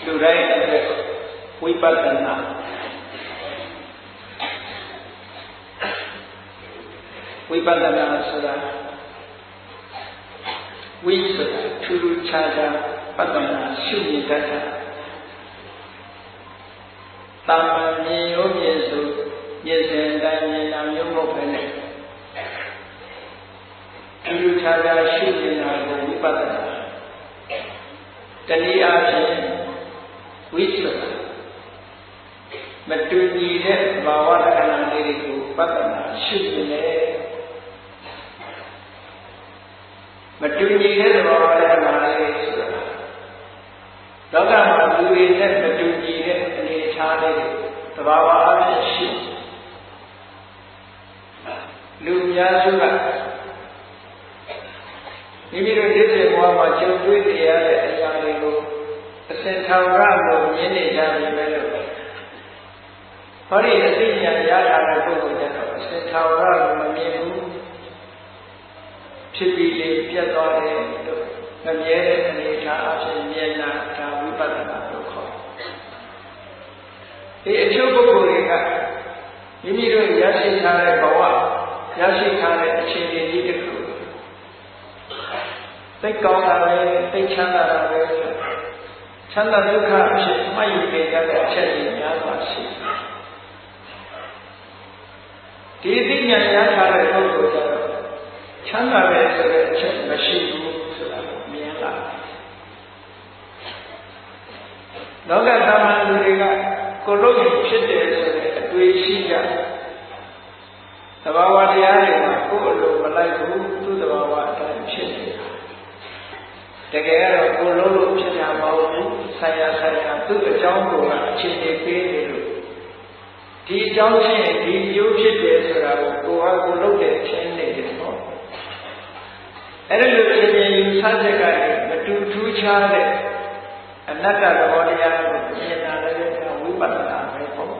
လူတိုင်းအတွက်ဝိပဿနာဆိုတာဝိဆိုတာထူးထူးခြားခြားပဿနာရှုမြင်တတ်တာတာမန်မြင်ရောမြင်ဆိုမြင်စဉ်တိုင်းမြင်တာမျိုးမဟုတ်ဘဲနဲ့ထူးထူးခြားခြားရှုမြင်တာကိုဝိပဿနာတနည်းအားဖြင့်ဝိဆိုတာမတူညီတဲ့ဘာဝလက္ခဏာလေးတွေကိုပဿနာရှုမြင်တယ်မတူညီတဲ့သဘောလက္ခဏာလေးဆိုတာလောကမှာလူတွေနဲ့မတူညီတဲ့အနေအထားလေးတွေသဘာဝအဖြစ်ရှိလူများစုကမိမိတို့ဒီဘဝမှာကြုံတွေ့နေရတဲ့အရာတွေကိုအစဉ်ထောင်ရလို့မြင်နေကြပြီပဲလို့ဟောဒီအသိဉာဏ်ရတာတဲ့ပုဂ္ဂိုလ်ကျတော့အစဉ်ထောင်ရလို့မမြင်ဘူးဖြစ်ပြီးလေပြတ်သွားတယ်လို့မမြဲတဲ့အနေအထားအဖြစ်မြင်တာဒါဝိပဿနာလို့ခေါ်တယ်ဒီအချို့ပုဂ္ဂိုလ်တွေကမိမိတို့ရရှိထားတဲ့ဘဝရရှိထားတဲ့အခြေအနေကြီးတစ်ခုသိကောင်းတာပဲသိချမ်းသာတာပဲချမ်းသာဒုက္ခအဖြစ်မှတ်ယူနေကြတဲ့အချက်ကြီးများစွာရှိဒီအသိဉာဏ်ရထားတဲ့ပုဂ္ဂိုလ်ကျတော့ချမ်းသာတယ်ဆိုတဲ့အချက်မရှိဘူးဆိုတာကိုမြင်လာလောကသမ္မာလူတွေကကိုယ်လုံးဖြစ်တယ်ဆိုတဲ့အတွေ့ရှိကြသဘာဝတရားတွေမှာကိုယ်အလိုမလိုက်ဘူးသူ့သဘာဝအတိုင်းဖြစ်နေတာတကယ်ကတော့ကိုယ်လုံးလို့ဖြစ်တာမဟုတ်ဘူးဆိုင်ရာသူ့အကြောင်းကိုအခြေအနေပေးနေလို့ဒီအကြောင်းချင်းဒီမျိုးဖြစ်တယ်ဆိုတာကိုကိုယ်ဟာကိုယ်လုံးတဲ့ချင်းနေတယ်ပေါ့အဲ့ဒါလိုဖြစ်ရင်ယူဆချက်ကမတူထူးခြားတဲ့အနတ္တသဘောတရားကိုမြင်တာလည်းဝိပဿနာပဲပေါ့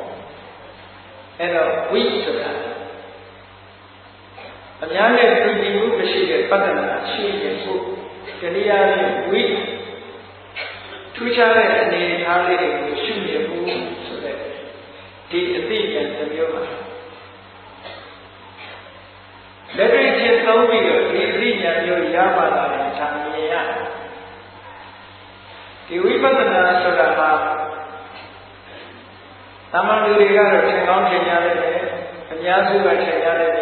အဲ့တော့ဝိဆိုတာအများနဲ့တူညီမှုမရှိတဲ့ပဿနာရှိရင်ကိုတရားနဲ့ဝိထူးခြားတဲ့အနေအထားလေးတွေကိုရှုမြင်မှုဆိုတဲ့ဒီအသိဉာဏ်တစ်မျိုးပါလက်တွေ့ချင်းသုံးပြီးတော့ဒီအသိဉာဏ်မျိုးရပါလာတဲ့ဌာနမြင်ရဒီဝိပဿနာဆိုတာဟာသမ္မာလူတွေကတော့သင်ကောင်းသင်ရတယ်အများစုကသင်ရတယ်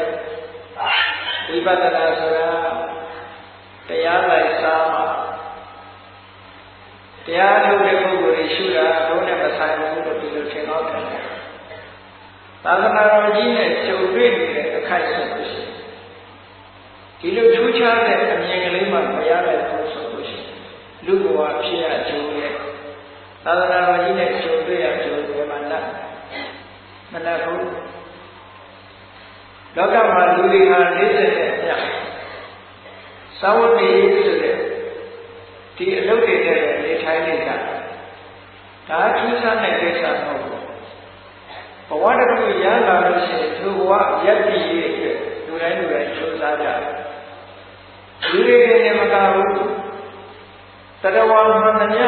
ဝိပဿနာဆိုတာတရားလိုက်စားမှာတရားထုတ်တဲ့ပုဂ္ဂိုလ်တွေရှုတာတော့နဲ့မဆိုင်ဘူးလို့ဒီလိုသင်ကောင်းတယ်သာသနာတော်ကြီးနဲ့ကြုံတွေ့နေတဲ့အခိုက်အတန့်ရှိဒီလိုထူးခြားတဲ့အမြင်ကလေးမှမရတဲ့ပုဂ္ဂိုလ်ဆိုလို့ရှိရင်လူဘဝဖြစ်ရကြုံရဲ့သာသနာတော်ကြီးနဲ့ကြုံတွေ့ရကြုံတယ်မှလားမလားဘူးလောကမှာလူတွေဟာ40နဲ့အမြတ်သာဝတိဆိုတဲ့ဒီအလုပ်တွေနဲ့နေထိုင်နေတာဒါထူးခြားတဲ့ကိစ္စမဟုတ်ဘူးဘဝတစ်ခုရလာလို့ရှိရင်သူဘဝရပ်တည်ရေးအတွက်လူတိုင်းကြိုးစားကြလူတွေနဲ့မကဘူးတရားဝါမှန်သမျှ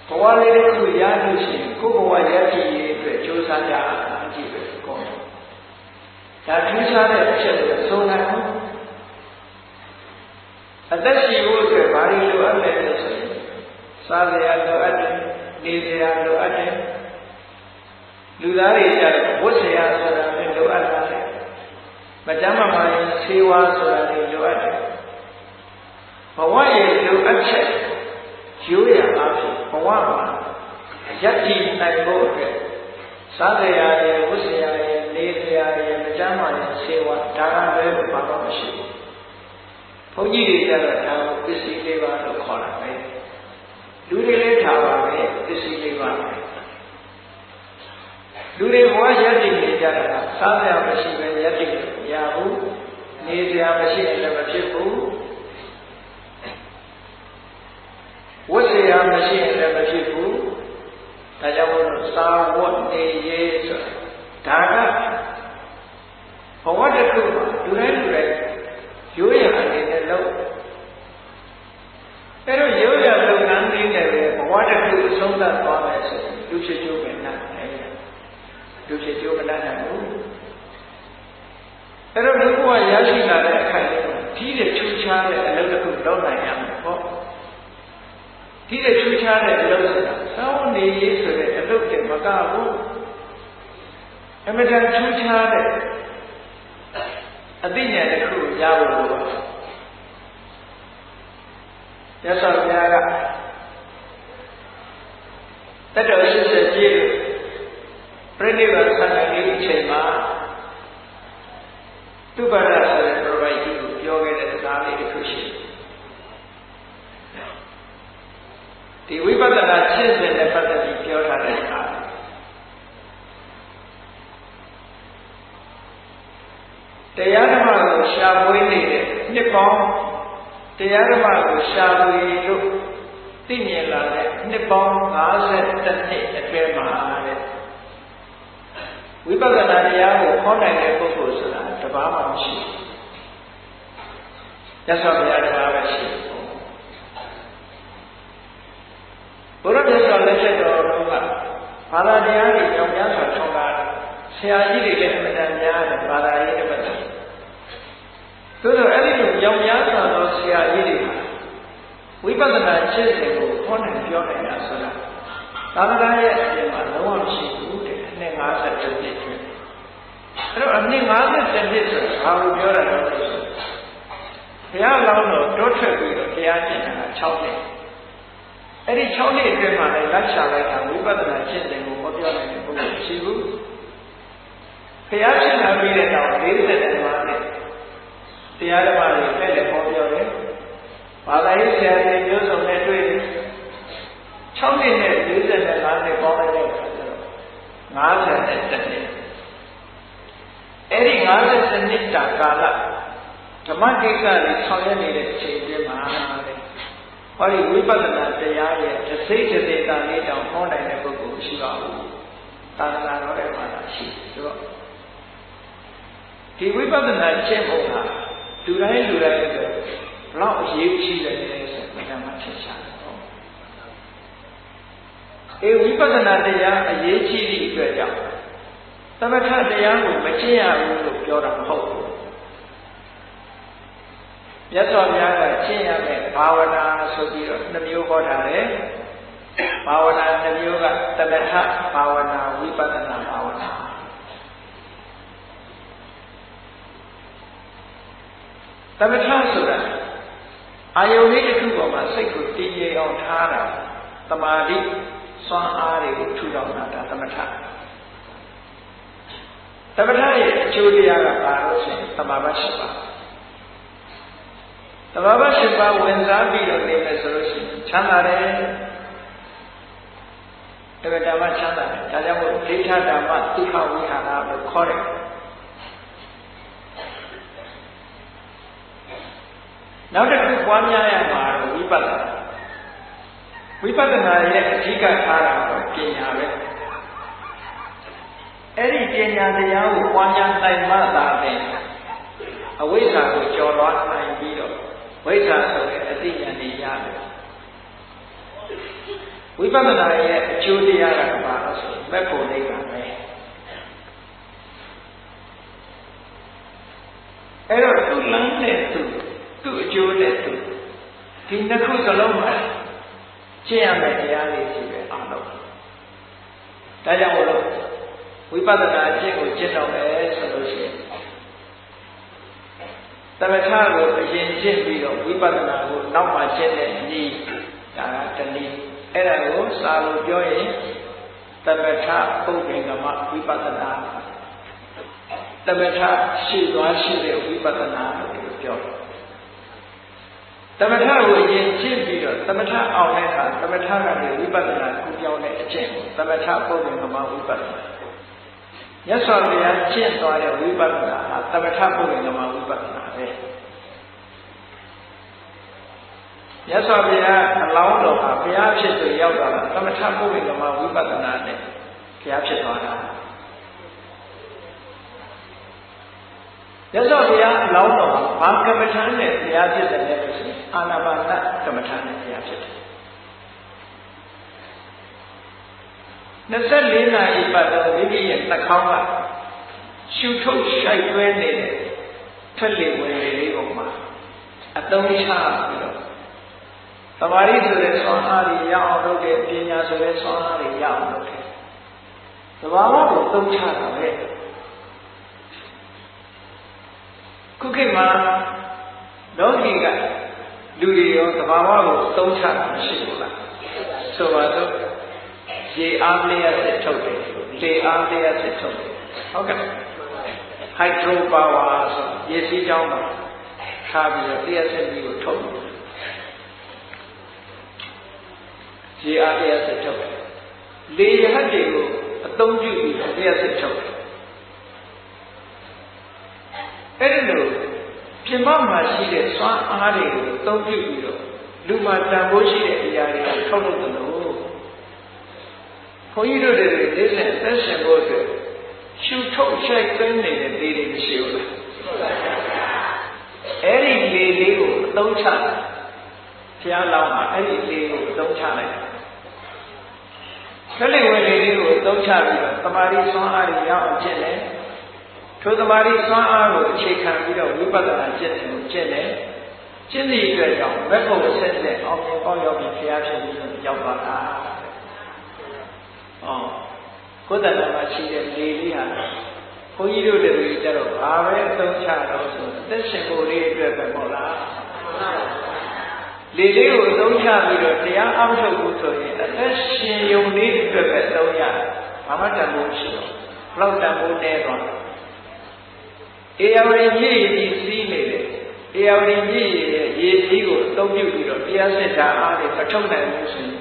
ဘဝလေးတစ်ခုရလို့ရှိရင်ကိုယ့်ဘဝရပ်တည်ရေးအတွက်ကြိုးစားကြအကြည့်ပဲကောင်းဒါထူးခြားတဲ့အချက်တွေဆုံးနိုင်ဘူးအသက်ရှင်ဖို့အတွက်ဘာတွေလိုအပ်လဲဆိုရင်စားစရာလိုအပ်တယ်နေစရာလိုအပ်တယ်လူသားတွေကြဝတ်စရာဆိုတာလည်းလိုအပ်တယ်မတမ်းမမှန်ဆေးဝါးဆိုတာလည်းလိုအပ်တယ်ဘဝရဲ့လိုအပ်ချက်ရိုးရာအားဖြင့်ဘဝမှာရပ်တည်နိုင်ဖို့အတွက်စားစရာရဲ့ဝတ်စရာရဲ့နေစရာရဲ့မတမ်းမှန်ဆေးဝါးဒါကလည်းဘာမှမရှိဘူးဘုန်းကြီးတွေကြတော့ဒါကိုပစ္စည်းလေးပါလို့ခေါ်တာပဲလူတွေလည်းထားပါပဲပစ္စည်းလေးပါပဲလူတွေဘဝရပ်တည်နေကြတာစားစရာမရှိပဲရပ်တည်လို့မရဘူးနေစရာမရှိရင်လည်းမဖြစ်ဘူးဝတ်စရာမရှိရင်လည်းမဖြစ်ဘူးဒါကြောင့်မို့လို့စားဝတ်နေရေးဆိုတာဒါကဘဝတစ်ခုမှာလူတိုင်းရိုးရာအနေနဲ့လုပ်အဲ့တော့ရိုးရာလုပ်ငန်းလေးနဲ့ပဲဘဝတစ်ခုအစ ဆုံးသတ်သွားမယ်ဆိုလူဖြစ်ကျိုးပဲနားတယ်လူဖြစ်ကျိုးမနားနိုင်ဘူးအဲ့တော့ဒီဘဝရရှိလာတဲ့အခိုက်အတန့်ကြီးတဲ့ချူချားတဲ့အလုပ်တစ်ခုလုပ်နိုင်ရမယ်ပေါ့ဒီတဲ့ချူချားတဲ့အလုပ်ဆိုတာစောင်းနေရေးဆိုတဲ့အလုပ်တွေမကဘူးအမှန်တန်ချူချားတဲ့အသိဉာဏ်တစ်ခုရဖို့လိုပါရသော်ဘုရားကတတ္တဝိရှိစေကြီးပြိဋိဘဆန္ဒကြီးအချိန်မှာသူပါရဆိုတဲ့ provide ကိုပြောခဲ့တဲ့စကားလေးတစ်ခုရှိဒီဝိပဿနာရှင်းစဉ်နဲ့ပတ်သက်ပြီးပြောထားတဲ့အခါတရားဓမ္မကိုရှားပွေးနေတဲ့နှစ်ပေါင်းတရားဓမ္မကိုရှားပွေးလို့သိမြင်လာတဲ့နှစ်ပေါင်း50နှစ်အတွင်းမှာတဲ့ဝိပဿနာတရားကိုဟောနိုင်တဲ့ပုဂ္ဂိုလ်ဆိုတာတပါးမှမရှိဘူး။ရသော်ဘုရားတပါးပဲရှိတယ်။ဘုရားမြတ်စွာလက်ချက်တော်ကဘာသာတရားတွေကြောင့်များစွာထုံးတာဆရာကြီးတွေလည်းအမှန်တန်များတယ်ဘာသာရေးတစ်ပတ်သို့တော့အဲ့ဒီလိုကြောင့်များစွာသောဆရာကြီးတွေဝိပဿနာရှင်းစဉ်ကိုဟောနိုင်ပြောနိုင်တာဆိုတာသာသနာ့ရဲ့အပြင်မှာလုံးဝမရှိဘူးတဲ့အနှစ်50နှစ်အတွင်းအဲ့တော့အနှစ်50နှစ်ဆိုတာဘာလို့ပြောရလဲဆိုတော့ဘုရားလောင်းတော်တိုးထွက်ပြီးတော့တရားကျင့်တာ6နှစ်အဲ့ဒီ6နှစ်အတွင်းမှာလည်းလက်ချလိုက်တာဝိပဿနာရှင်းစဉ်ကိုဟောပြောနိုင်တဲ့ပုဂ္ဂိုလ်ရှိဘူးဘုရားရှင်းလာပြီးတဲ့နောက်45နှစ်တရားဓမ္မတွေလည်းဟောပြောတယ်ဘာသာရေးဆရာတွေမျိုးစုံနဲ့တွေ့တယ်6နှစ်နဲ့45နှစ်ပေါင်းလိုက်တဲ့အခါကျတော့50နှစ်အဲ့ဒီ50နှစ်တာကာလဓမ္မကိစ္စတွေဆောင်ရွက်နေတဲ့အချိန်အတွင်းမှာလေဟောဒီဝိပဿနာတရားရဲ့တစိတ်တစေတာလေးတောင်ဟောနိုင်တဲ့ပုဂ္ဂိုလ်ရှိပါဘူးသာသနာတော်ရဲ့မှာရှိဆိုတော့ဒီဝိပဿနာကျင့်ဖို့ဟာလူတိုင်းဆိုဘလောက်အရေးကြီးတယ်ဆိုတော့မှထင်ရှားတယ်။ဝိပဿနာတရားအရေးကြီးသည့်အတွက်ကြောင့်သမထတရားကိုမကျင့်ရဘူးလို့ပြောတာမဟုတ်ဘူး။မြတ်စွာဘုရားကကျင့်ရမယ့်ဘာဝနာဆိုပြီးတော့2မျိုးဟောထားတယ်။ဘာဝနာ2မျိုးကသမထဘာဝနာဝိပဿနာဘာဝနာသမထဆိုတာအာယုန်လေးတစ်ခုပေါ်မှာစိတ်ကိုတည်ငြိမ်အောင်ထားတာတမာတိစွမ်းအားတွေကိုထူထောင်တာဒါသမထရဲ့အကျိုးတရားကဘာလို့ဆိုရင်သမာဘ8ပါးသမာဘ8ပါးဝင်စားပြီးတော့နေမယ်ဆိုလို့ရှိရင်ချမ်းသာတယ်တကယ်ဓမ္မချမ်းသာတယ်ဒါကြောင့်မို့ဒိဋ္ဌဓမ္မဒုက္ခဝိဟာရလို့ခေါ်တယ်နောက်တစ်ခုပွားများရမှာဝိပဿနာရဲ့အဓိကထားတာတော့ပညာပဲအဲ့ဒီပညာတရားကိုပွားများနိုင်မှသာပဲအဝိဇ္ဇာကိုကျော်လွှားနိုင်ပြီးတော့ဝိဇ္ဇာဆိုတဲ့အသိဉာဏ်တွေရတယ်ဝိပဿနာရဲ့အကျိုးတရားကဘာလို့ဆိုမက်ဖို့လေးကပဲအဲ့တော့သူ့လမ်းနဲ့သူ့အကျိုးနဲ့သူဒီနှစ်ခုစလုံးမှာကျင့်ရမယ့်တရားလေးရှိပဲအားလုံးဒါကြောင့်မို့လို့ဝိပဿနာအကျင့်ကိုကျင့်တော့မယ်ဆိုလို့ရှိရင်သမထကိုအရင်ကျင့်ပြီးတော့ဝိပဿနာကိုနောက်မှကျင့်တဲ့နည်းဒါကတနည်းအဲ့ဒါကိုစာလို့ပြောရင်သမထပုပ္ပင်္ဂမဝိပဿနာသမထရှိသွားရှိတဲ့ဝိပဿနာလို့ပြောတယ်သမထကိုအရင်ကျင့်ပြီးတော့သမထအောင်တဲ့အခါသမထကနေဝိပဿနာကိုပြောင်းတဲ့အကျင့်ကိုသမထပုပ္ပင်္ဂမဝိပဿနာမြတ်စွာဘုရားကျင့်သွားတဲ့ဝိပဿနာဟာသမထပုပ္ပင်္ဂမဝိပဿနာပဲမြတ်စွာဘုရားအလောင်းတော်ဟာဘုရားဖြစ်သူရောက်သွားတာသမထပုပ္ပင်္ဂမဝိပဿနာနဲ့ဘုရားဖြစ်သွားတာမြတ်စွာဘုရားအလောင်းတော်ဟာဘာကမ္မထာနဲ့ဘုရားဖြစ်တယ်လဲဆိုရင်အာနာပါနကမ္မထာနဲ့ဘုရားဖြစ်တယ် 24 နာရီပတ်လုံးမိမိရဲ့နှာခေါင်းကရှုထုတ်ရှိုက်သွဲနေတဲ့ထွက်လေဝင်လေလေးပေါ်မှာအသုံးချပြီးတော့သမာဓိဆိုတဲ့ဆွမ်းအားတွေရအောင်လုပ်တဲ့ပညာဆိုတဲ့ဆွမ်းအားတွေရအောင်လုပ်တဲ့သဘာဝကိုသုံးချတာပဲခုခေတ်မှာလောကီကလူတွေရောသဘာဝကိုသုံးချတာမရှိဘူးလားဆိုပါတော့ရေအားလျှက်စစ်ထုတ်တယ်လေအားလျှက်စစ်ထုတ်တယ်ဟုတ်ကဲ့ဟိုက်ဒရိုပါဝါဆိုရေစီးကြောင်းမှာထားပြီးတော့လျှက်စစ်ကြီးကိုထုတ်တယ်ရေအားလျှက်စစ်ထုတ်တယ်လေရဟတ်တွေကိုအသုံးပြုပြီးတော့လျှက်စစ်ထုတ်တယ်အဲ့ဒီလိုပြင်ပမှာရှိတဲ့စွမ်းအားတွေကိုအသုံးပြုပြီးတော့လူမှာတန်ဖိုးရှိတဲ့အရာတွေကိုထုတ်လုပ်တယ်လို့ဘုန်းကြီးတို့တွေဒီနေ့အသက်ရှင်ဖို့အတွက်ရှုထုတ်ရှိုက်သွင်းနေတဲ့လေတွေမရှိဘူးလားအဲ့ဒီလေလေးကိုအသုံးချဘုရားလောင်းမှာအဲ့ဒီလေကိုအသုံးချလိုက်ခလေးဝင်လေလေးကိုအသုံးချပြီးတော့သမာဓိစွမ်းအားတွေရအောင်ကျင့်တယ်ထိုသမာဓိစွမ်းအားကိုအခြေခံပြီးတော့ဝိပဿနာကျင့်တယ်ကျင့်တယ်ကျင့်သည့်အတွက်ကြောင့်ဘက်ဖို့ဆက်တဲ့အောင်မြင်ပေါက်ရောက်ပြီးဘုရားဖြစ်ပြီးရောက်သွားတာကိုယ်တဏ္ဍာမှာရှိတဲ့လေလေးဟာဘုန်းကြီးတို့တွေကြတော့ဘာပဲအသုံးချတော့ဆိုသက်ရှင်ဖို့လေးအတွက်ပဲမဟုတ်လားလေလေးကိုအသုံးချပြီးတော့တရားအောင်ထုတ်ဖို့ဆိုရင်အသက်ရှင်ယုံလေးအတွက်ပဲသုံးရဘာမှတန်ဖိုးရှိတော့ဘလောက်တန်ဖိုးနေတော့အေယဝရီမြည်ရည်စီးနေတယ်အေယဝရီမြည်ရည်ရဲ့ရေစီးကိုအသုံးပြုပြီးတော့တရားစစ်တာအားတွေမထုတ်နိုင်ဘူးဆိုရင်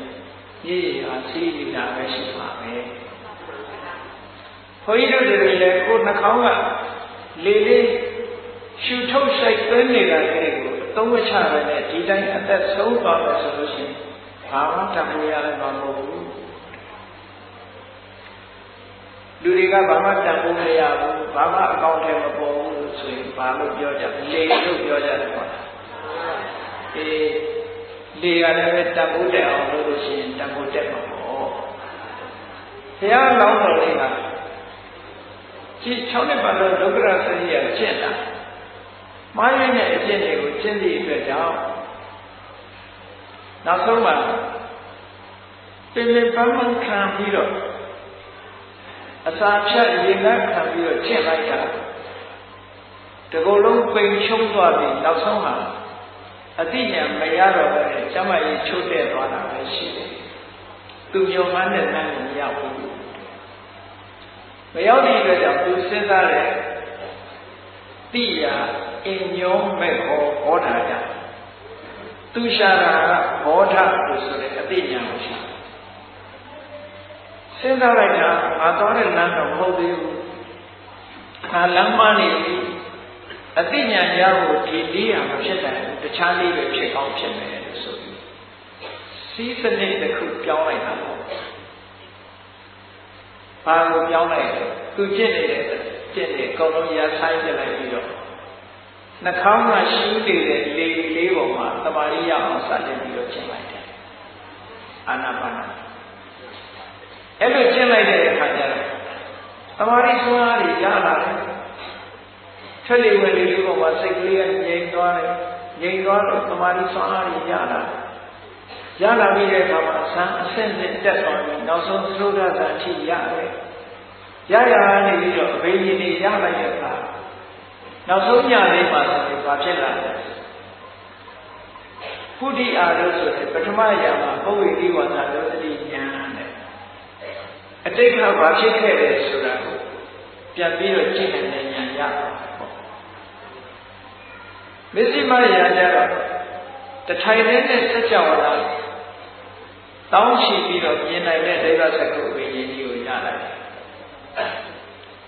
မြည်ရည်ဟာစီးနေတာပဲရှိပါမယ်ဘုန်းကြီးတို့တွေလည်းကိုယ်နှာခေါင်းကလေလေးရှူထုတ်ဆိုင်သွင်းနေတာလေးကိုအသုံးမချရတဲ့ဒီတိုင်းအသက်ဆုံးသွားမယ်ဆိုလို့ရှိရင်ဘာမှတတ်လို့ရလည်းမဟုတ်ဘူးလူတွေကဘာမှတတ်ဖို့မရဘူးဘာမှအကောင့်ထဲမပေါ်ဘူးလို့ဆိုရင်ဘာလို့ပြောကြလေလို့ပြောကြတယ်ပေါ့အေးလေကလည်းပဲတတ်ဖို့တက်အောင်လုပ်လို့ရှိရင်တတ်ဖို့တက်မှာပေါ့ဘုရားလောင်းတော်လေးကဒီ6နှစ်ပတ်လုံးဒုက္ခရစရိယကျင့်တာမာရင်းနဲ့အကျင့်တွေကိုကျင့်သည့်အတွက်ကြောင့်နောက်ဆုံးမှာပင်ပန်းပန်းခံပြီးတော့အစာဖြတ်ရေငတ်ခံပြီးတော့ကျင့်လိုက်တာတကူလုံးပိန်ချုံသွားပြီးနောက်ဆုံးမှာအတိညာမရတော့ပဲကျမကြီးချုပ်တဲ့သွားတာပဲရှိတယ်သူညုံမှန်းတဲ့လမ်းကိုမရောက်ဘူးမရောက်တဲ့အတွက်ကြောင့်သူစဉ်းစားတယ်တိယာအင်ညောမဲ့ဟောတာကြသူရှာတာကဘောဓလို့ဆိုတဲ့အတိညာကိုရှာစဉ်းစားလိုက်တာငါသွားတဲ့လမ်းတော့မဟုတ်သေးဘူးငါလမ်းမနေပြီအတိညာရဖို့ဒီလေးဟာမဖြစ်နိုင်ဘူးတခြားလေးပဲဖြစ်ကောင်းဖြစ်မယ်လို့ဆိုပြီးစီးစနစ်တစ်ခုပြောင်းလိုက်တာပေါ့ဘာကိုပြောင်းလိုက်လဲသူကျင့်နေတဲ့ကျင့်နေအကုန်လုံးရဆိုင်ပြလိုက်ပြီးတော့နှာခေါင်းမှာရှူးနေတဲ့လေလေးပေါ်မှာသမာဓိရအောင်စတင်ပြီးတော့ကျင့်လိုက်တယ်အာနာပါနအဲ့လိုကျင့်လိုက်တဲ့အခါကျတော့သမာဓိစွမ်းအားတွေရလာတယ်ထွက်လေဝင်လေလေးပေါ်မှာစိတ်ကလေးကငြိမ်သွားတယ်ငြိမ်သွားတော့သမာဓိစွမ်းအားတွေရလာရလာပြီးတဲ့အခါမှာအဆန်းအဆင့်နဲ့တက်သွားပြီးနောက်ဆုံးသုဒ္ဓဇာအထိရတယ်ရနေပြီးတော့အဘိညာဉ်တွေရလိုက်တဲ့အခါနောက်ဆုံးညလေးမှာဆိုဘာဖြစ်လာလဲဖုဒိအာလို့ဆိုတဲ့ပထမရာမှာပုဗ္ဗေတိဝါစာလို့တတိညာနဲ့အတိတ်ကဘာဖြစ်ခဲ့လဲဆိုတာကိုပြန်ပြီးတော့ကြည့်နေတဲ့ဉာဏ်ရပေါ့မစ္စည်းမရာကြတော့တထိုင်နဲ့စัจ java လာတောင်းချီပြီးတော့မြင်နိုင်တဲ့ဒိဗ္ဗစကုဝိညာဉ်ကြီးကိုရလိုက်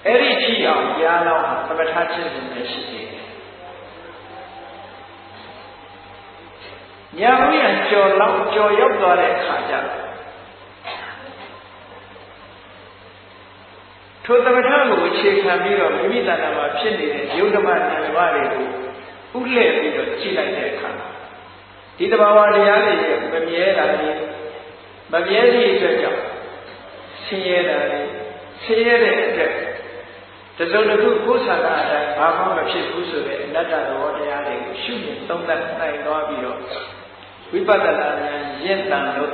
အဲ့ဒီကြည့်အောင်ကြားတော့သမထချင်းနေရှိသေးတယ်ညာဝိယကြော်ရောက်သွားတဲ့အခါကျထိုသမထကိုအခြေခံပြီးတော့မိမိတဏ္ဍာမှာဖြစ်နေတဲ့ယုတ်ဓမ္မဉာဏ်ဝါတွေကိုဥလှည့်ပြီးတော့ကြည့်လိုက်တဲ့အခါဒီတဘာဝတရားတွေမမြဲတာလေမမြဲသည့်အတွက်ကြောင့်ဆ င်းရဲတာလေဆင်းရဲတဲ့အတွက်တစုံတစ်ခုကိုယ်ဆန္ဒအတိုင်းဘာမှမဖြစ်ဘူးဆိုတဲ့အနတ္တသဘောတရားတွေကိုရှုမြင်သုံးသပ်နိုင်သွားပြီးတော့ဝိပဿနာဉာဏ်ရင့်တန်လို့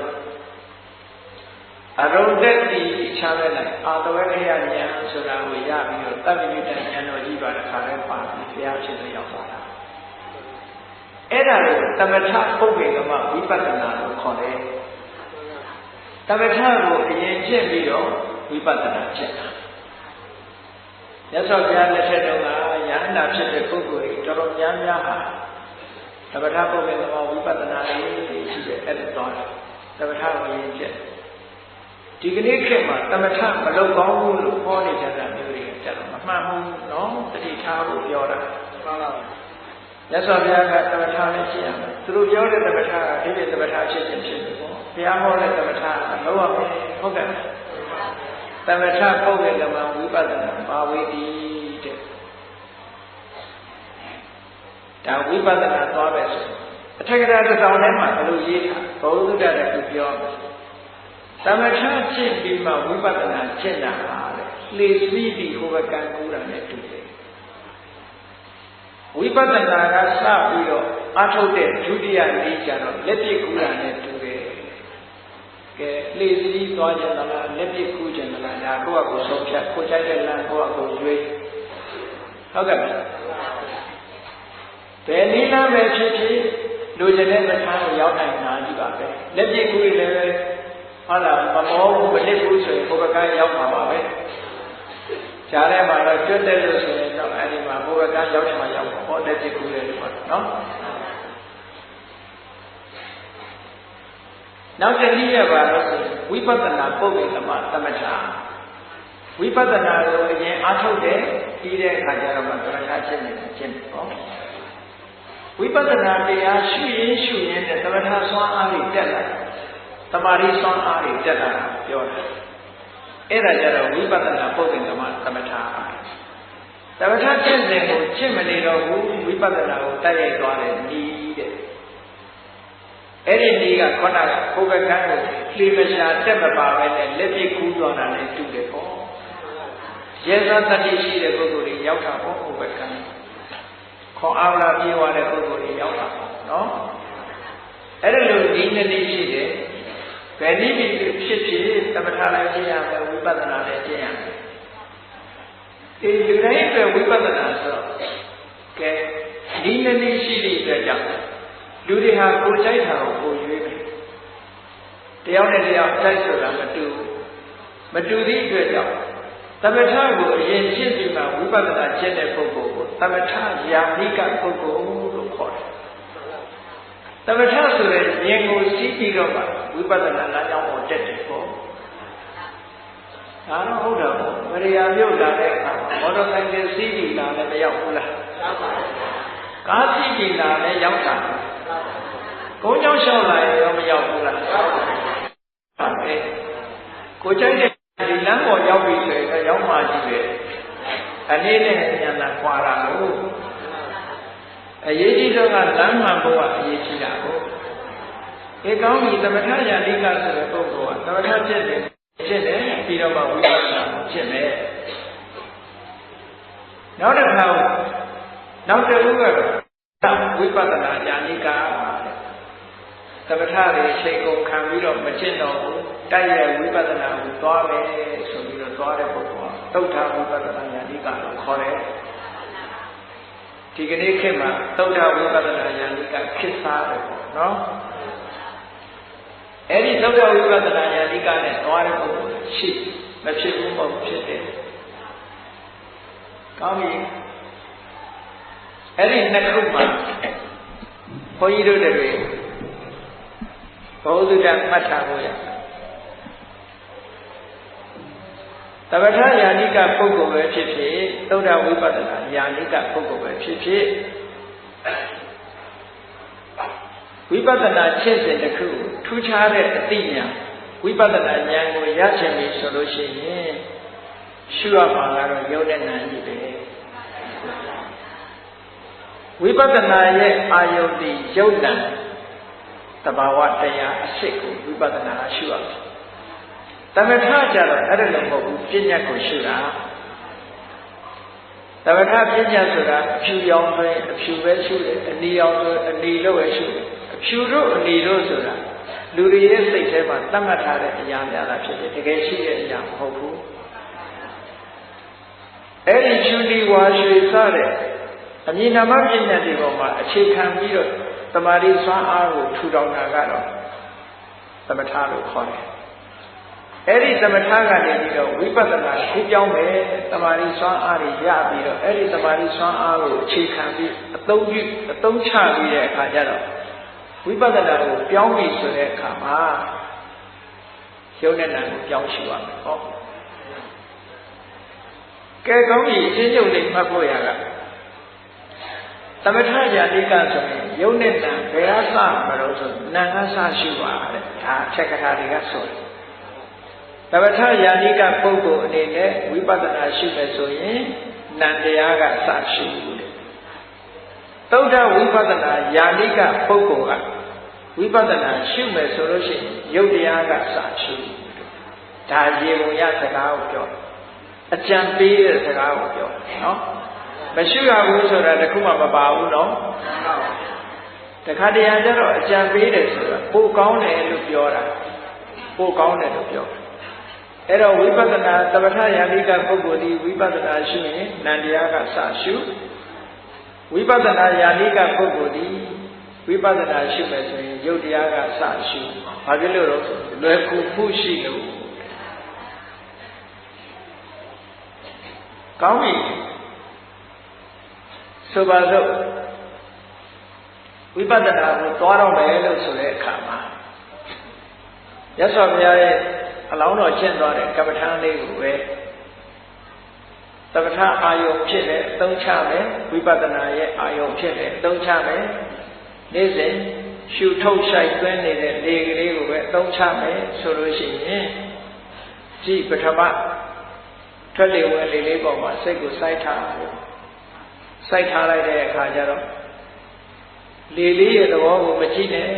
အရုံတက်ဒီချမ်းမဲ့လိုက်အာတဝေခရဉာဏ်ဆိုတာကိုရပြီးတော့တပ္ပိဋ္ဌဉာဏ်တော်ကြီးပါတခါလဲပါပြီးဘုရားဖြစ်လို့ရောက်သွားတာအဲ့ဒါကိုသမထပုပ္ပေကမဝိပဿနာလို့ခေါ်တယ်သမထကိုအရင်ကျင့်ပြီးတော့ဝိပဿနာကျင့်တာမြတ်စွာဘုရားလက်ထက်တုန်းကယန္တာဖြစ်တဲ့ပုဂ္ဂိုလ်တွေတော်တော်များများဟာသမထပုပ္ပေကမဝိပဿနာလေးရှိတဲ့အဲ့ဒါတော့သမထကိုရင်ကျင့်ဒီကနေ့ခေတ်မှာသမထမလုပ်ကောင်းဘူးလို့ပြောနေကြတာမျိုးတွေကြတော့မမှန်ဘူးနော်တတိထားဖို့ပြောတာမှန်ပါပါမြတ်စွာဘုရားကသမထနဲ့ရှင်းရမယ်သူတို့ပြောတဲ့သမထကဒီလိုသမထဖြစ်ခြင်းဖြစ်တယ်ပေါ့ဘုရားဟောတဲ့သမထကလုံးဝဟုတ်ကဲ့သမထပုပ္ပေကမဝိပဿနာပါဝေတိတဲ့ဒါဝိပဿနာသွားပဲဆိုအထက်ကရာတစ်ဆောင်ထဲမှာဘယ်လိုရေးထားဘုဒ္ဓတည်းကပြောသမထကျင့်ပြီးမှဝိပဿနာကျင့်တာပါလေလှေစီးပြီးဟိုဘကံကူးတာနဲ့တူတယ်ဝိပဿနာကစပြီးတော့အထုတ်တဲ့ဒုတိယနေ့ကျတော့လက်ပြကူးတာနဲ့တူတယ်ကဲလှေစီးသွားကြသလားလက်ပြကူးကြသလားဒါကိုယ့်အကိုဆုံးဖြတ်ကိုကြိုက်တဲ့လမ်းကိုယ့်အကိုရွေးဟုတ်ကဲ့ဘယ်နည်းလမ်းပဲဖြစ်ဖြစ်လူကျင်တဲ့မထားကိုရောက်နိုင်တာကြီးပါပဲလက်ပြကူးလည်းပဲဟုတ်လားမမောဘူးမနစ်ဘူးဆိုရင်ဘုဘကရောက်မှာပါပဲဈာထဲမှာတော့ကျွတ်တယ်လို့ဆိုရင်တော့အဲဒီမှာဘုဘကရောက်ချင်မှရောက်မှာဟောလက်ပြကူးတယ်လို့ပြောနော်နောက်တစ်နည်းရပါတော့ဝိပဿနာပုပ္ပေကမသမထဝိပဿနာကိုအရင်အားထုတ်တယ်ပြီးတဲ့အခါကျတော့မှသမထဖြစ်နေတယ်ဖြစ်တယ်ဟောဝိပဿနာတရားရှုရင်းနဲ့သမထဆွမ်းအားတွေတက်လာသမာဓိဆွမ်းအားတွေတက်လာပြောတာအဲ့ဒါကြတော့ဝိပဿနာပုပ္ပေကမသမထသမထကျင့်စဉ်ကိုကျင့်မနေတော့ဘူးဝိပဿနာကိုတိုက်ရိုက်သွားတယ်ဤတဲ့အဲ့ဒီနေ့ကခေါဏကဘုဘကံကိုလှေမရှာတက်မပါပဲနဲ့လက်ပြကူးသွားတာနဲ့တူတယ်ပေါ့ရေဇာတတိရှိတဲ့ပုဂ္ဂိုလ်တွေရောက်တာပေါ့ဘုဘကံခေါ်အားလာပြေးသွားတဲ့ပုဂ္ဂိုလ်တွေရောက်တာပေါ့နော်အဲ့ဒါလိုဒီနေ့နေ့ရှိတယ်ဘယ်နည်းဖြစ်သမထလည်းကျင့်ရမယ်ဝိပဿနာလည်းကျင့်ရမယ်ဒီလူတိုင်းအတွက်ဝိပဿနာဆိုတော့ကဲဒီနေ့ရှိတဲ့အတွက်ကြောင့်လူတွေဟာကိုယ်ကြိုက်တာကိုကိုယ်ရွေးတယ်တယောက်နဲ့တယောက်ကြိုက်ဆိုတာမတူသည့်အတွက်ကြောင့်သမထကိုအရင်ရှင်းပြီးမှဝိပဿနာကျင့်တဲ့ပုဂ္ဂိုလ်ကိုသမထယာနိကပုဂ္ဂိုလ်လို့ခေါ်တယ်သမထဆိုတဲ့ဉာဏ်ကိုစီးပြီးတော့မှဝိပဿနာလမ်းကြောင်းကိုတက်တယ်ပေါ့ဒါတော့ဟုတ်တာပေါ့မရိယာပြုတ်လာတဲ့အခါမော်တော်ဆိုင်ကစီးပြီးလာလည်းမရောက်ဘူးလားရောက်ပါဘူးကားစီးပြီးလာလည်းရောက်တာကုန်းကြောင်းလျှောက်လာရင်ရောမရောက်ဘူးလားရောက်ပါဘူးဟုတ်ကဲ့ကိုကြိုက်တဲ့ဒီလမ်းပေါ်ရောက်ပြီဆိုရင်ရောက်မှကြည့်တယ်အနေနဲ့ဉာဏ်သာခွာတာလို့အရေးကြီးဆုံးကလမ်းမှန်ဖို့ကအရေးကြီးတာကိုဒီကောင်းပြီသမထယာနိကဆိုတဲ့ပုဂ္ဂိုလ်ကသမထဖြစ်တယ်ပြီးတော့မှဝိပဿနာဖြစ်မယ်နောက်တစ်ခါနောက်တစ်ခုကတော့ဝိပဿနာယာနိကသမထတွေချိန်ကုန်ခံပြီးတော့မကျင့်တော့ဘူးတိုက်ရိုက်ဝိပဿနာကိုသွားမယ်ဆိုပြီးတော့သွားတဲ့ပုဂ္ဂိုလ်ကသုဒ္ဓဝိပဿနာယာနိကလို့ခေါ်တယ်ဒီကနေ့ခေတ်မှာသုဒ္ဓဝိပဿနာယာနိကခေတ်စားတယ်ပေါ့နော်အဲ့ဒီသုဒ္ဓဝိပဿနာယာနိကနဲ့သွားတဲ့ပုဂ္ဂိုလ်ရှိမဖြစ်ဘူးမဟုတ်ဖြစ်တယ်ကောင်းပြီအဲ့ဒီနှစ်ခုမှာဘုန်းကြီးတို့တွေဘုဒ္ဓတမှတ်ထားဖို့ရသမထယာနိကပုဂ္ဂိုလ်ပဲဖြစ်ဖြစ်သုဒ္ဓဝိပဿနာယာနိကပုဂ္ဂိုလ်ပဲဖြစ်ဖြစ်ဝိပဿနာကျင့်စဉ်တစ်ခုထူးခြားတဲ့အသိဉာဏ်ဝိပဿနာဉာဏ်ကိုရချင်ပြီဆိုလို့ရှိရင်ရှုရမှာကတော့ယုံတဲ့ဉာဏ်ကြီးပဲဝိပဿနာရဲ့အာယုန်ဒီယုံဉာဏ်တဘာဝတရားအစစ်ကိုဝိပဿနာရှုရမယ် သမထကြတော့အဲ့ဒါလည်းမဟုတ်ဘူးပညာကိုရှုတာသမထပညာဆိုတာအဖြူရောင်ဆိုရင်အဖြူပဲရှုတယ်အနီရောင်ဆိုအနီလို့ပဲရှုတယ်အဖြူတို့အနီတို့ဆိုတာလူတွေရဲ့စိတ်ထဲမှာသတ်မှတ်ထားတဲ့အရာများတာဖြစ်တယ်တကယ်ရှိတဲ့အရာမဟုတ်ဘူးအဲ့ဒီရှုတိဝါရွှေစတဲ့အမြင်နာမပညာတွေပေါ်မှာအခြေခံပြီးတော့သမာဓိစွမ်းအားကိုထူထောင်တာကတော့သမထလို့ခေါ်တယ်အဲ့ဒီသမထကနေပြီးတော့ဝိပဿနာကိုပြောင်းမယ်သမာဓိစွမ်းအားတွေရပြီးတော့အဲ့ဒီသမာဓိစွမ်းအားကိုအခြေခံပြီးအသုံးချပြီးတဲ့အခါကျတော့ဝိပဿနာကိုပြောင်းပြီဆိုတဲ့အခါမှာရုပ်နဲ့နာမ်ကိုပြောင်းရှုရမယ်ဟောကဲကောင်းပြီအချင်းချုပ်လေးမှတ်ဖို့ရတာသမထယာတိကဆိုရင်ရုပ်နဲ့နာမ်ဘယ်အစမလို့ဆိုနာမ်ကစရှုပါတဲ့ဒါအထက်ကထာတွေကဆိုတယ်သမထယာတိကပုဂ္ဂိုလ်အနေနဲ့ဝိပဿနာရှုမယ်ဆိုရင်နာမ်တရားကစရှုတယ်သုဒ္ဓဝိပဿနာယာတိကပုဂ္ဂိုလ်ကဝိပဿနာရှုမယ်ဆိုလို့ရှိရင်ရုပ်တရားကစရှုဒါရေပုံရစကားကိုပြောအကြံပေးတဲ့စကားကိုပြောနော်မရှိရဘူးဆိုတာတခုမှမပါဘူးနော်တခါတရံကျတော့အကြံပေးတယ်ဆိုတာပိုကောင်းတယ်လို့ပြောတာပိုကောင်းတယ်လို့ပြောအဲ့တော့ဝိပဿနာသမထယာတိကပုဂ္ဂိုလ်ဒီဝိပဿနာရှုရင်နန္တရားကစရှုဝိပဿနာယာတိကပုဂ္ဂိုလ်ဒီဝိပဿနာရှုမယ်ဆိုရင်ယုတ်တရားကစရှုဘာဖြစ်လို့လဲလွယ်ကူမှုရှိလို့ကောင်းပြီဆိုပါစို့ဝိပဿနာကိုသွားတော့မယ်လို့ဆိုတဲ့အခါမှာရသော်ဘုရားရဲ့အလောင်းတော်ကျင့်သွားတဲ့ကမ္မထာလေးကိုပဲသမထအာယုံဖြစ်တဲ့အသုံးချမယ်ဝိပဿနာရဲ့အာယုံဖြစ်တဲ့အသုံးချမယ်နေ့စဉ်ရှုထုတ်ဆိုင်သွင်းနေတဲ့လေကလေးကိုပဲအသုံးချမယ်ဆိုလို့ရှိရင်ကြည်ပထမထွက်လေဝင်လေလေးပေါ်မှာစိတ်ကိုစိုက်ထားလိုက်တဲ့အခါကျတော့လေလေးရဲ့သဘောကိုမကြည့်နဲ့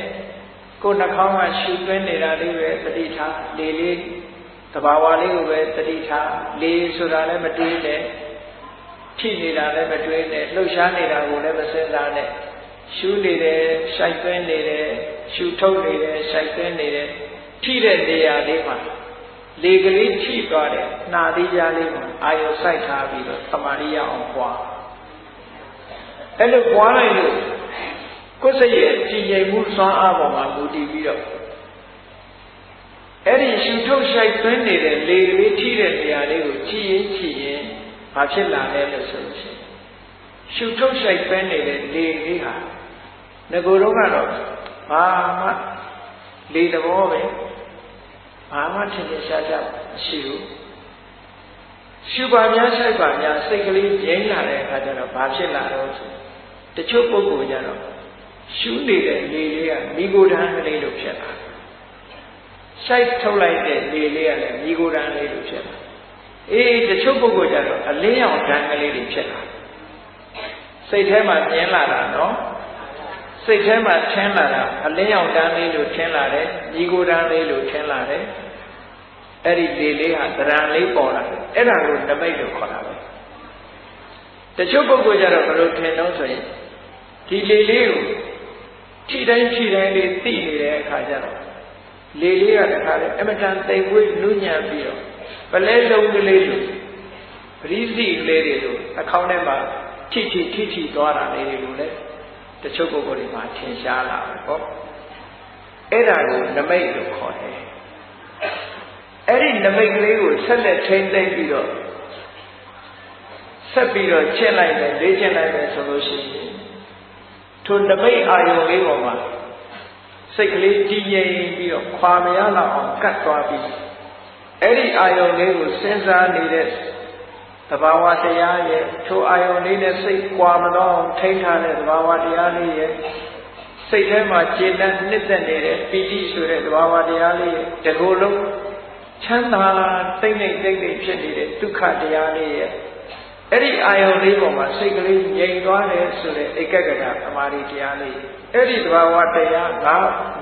ကိုယ်နှာခေါင်းကရှူသွင်းနေတာလေးပဲသတိထားလေလေးသဘာဝလေးကိုပဲသတိထားလေဆိုတာလည်းမတွေးနဲ့ထိနေတာလည်းမတွေးနဲ့လှုပ်ရှားနေတာကိုလည်းမစင်စားနဲ့ရှူနေတယ်ရှိုက်သွင်းနေတယ်ရှူထုတ်နေတယ်ရှိုက်သွင်းနေတယ်ထိတဲ့နေရာလေးမှာလေကလေးထိသွားတယ်နှာသီးကြားလေးမှာအာယုစိုက်ထားပြီးတော့သမာဓိရအောင်ပွားအဲ့လိုပွားလိုက်လို့ကိုယ်စိတ်ရဲ့ကြည်ငြိမ်မှုစွမ်းအားပေါ်မှာမူတည်ပြီးတော့အဲ့ဒီရှုထုတ်ရှိုက်သွင်းနေတဲ့လေကလေးထိတဲ့နေရာလေးကိုကြည်ရင်ဘာဖြစ်လာလဲလို့ဆိုလို့ရှိရင်ရှုထုတ်ရှိုက်သွင်းနေတဲ့လေလေးဟာငကိုယ်တော့ကတော့ဘာမှလေသဘောပဲဘာမှထင်ထင်ရှားရှားမရှိဘူးရှုပါများရှိုက်ပါများစိတ်ကလေးငြိမ်းလာတဲ့အခါကျတော့ဘာဖြစ်လာတော့ဆိုတချို့ပုဂ္ဂိုလ်ကြတော့ရှုနေတဲ့လေလေးကမိဂိုဒန်းကလေးလို့ဖြစ်လာရှိုက်ထုတ်လိုက်တဲ့လေလေးကလည်းမိဂိုဒန်းလေးလို့ဖြစ်လာတချို့ပုဂ္ဂိုလ်ကြတော့အလင်းရောင်ဒန်းကလေးတွေဖြစ်လာစိတ်ထဲမှာမြင်လာတာနော်စိတ်ထဲမှာထင်းလာတာအလင်းရောင်ဒန်းလေးလို့ထင်းလာတယ်မိဂိုဒန်းလေးလို့ထင်းလာတယ်အဲ့ဒီလေလေးဟာသရံလေးပေါ်လာတယ်အဲ့ဒါကိုနမိတ်လို့ခေါ်တာပဲတချို့ပုဂ္ဂိုလ်ကြတော့ဘယ်လိုထင်တော့ဆိုရင်ဒီလေလေးကိုထိတိုင်းလေးသိနေတဲ့အခါကျတော့လေလေးကတခါလေအမတန်သိမ်ဝေးနုညံ့ပြီးတော့ပလဲလုံးကလေးလိုပရိစီကလေးတွေလိုအခေါင်းထဲမှာထိသွားတာလေးတွေကိုလည်းတချို့ပုဂ္ဂိုလ်တွေမှာထင်ရှားလာတယ်ပေါ့အဲ့ဒါကိုနမိတ်လို့ခေါ်တယ်အဲ့ဒီနမိတ်ကလေးကိုဆက်လက်ထိမ့်သိမ့်ပြီးတော့ဆက်ပြီးတော့ကျင့်လိုက်မယ်လေ့ကျင့်လိုက်မယ်ဆိုလို့ရှိရင်ထိုနမိတ်အာယုံလေးပေါ်မှာစိတ်ကလေးတည်ငြိမ်ပြီးတော့ခွာမရတော့အောင်ကတ်သွားပြီးအဲ့ဒီအာယုံလေးကိုစဉ်းစားနေတဲ့သဘာဝတရားရဲ့ထိုအာယုံလေးနဲ့စိတ်ကွာမတော့ထိန်းထားတဲ့သဘာဝတရားလေးရဲ့စိတ်ထဲမှာကျေနပ်နှစ်သက်နေတဲ့ပီတိဆိုတဲ့သဘာဝတရားလေးရဲ့တကူလုံးချမ်းသာတိတ်ဖြစ်နေတဲ့ဒုက္ခတရားလေးရဲ့ အဲ့ဒီအာယုံလေးပေါ်မှာစိတ်ကလေးငြိမ်သွားတယ်ဆိုတဲ့ဧကဂတသမာဓိတရားလေးအဲ့ဒီသဘာဝတရား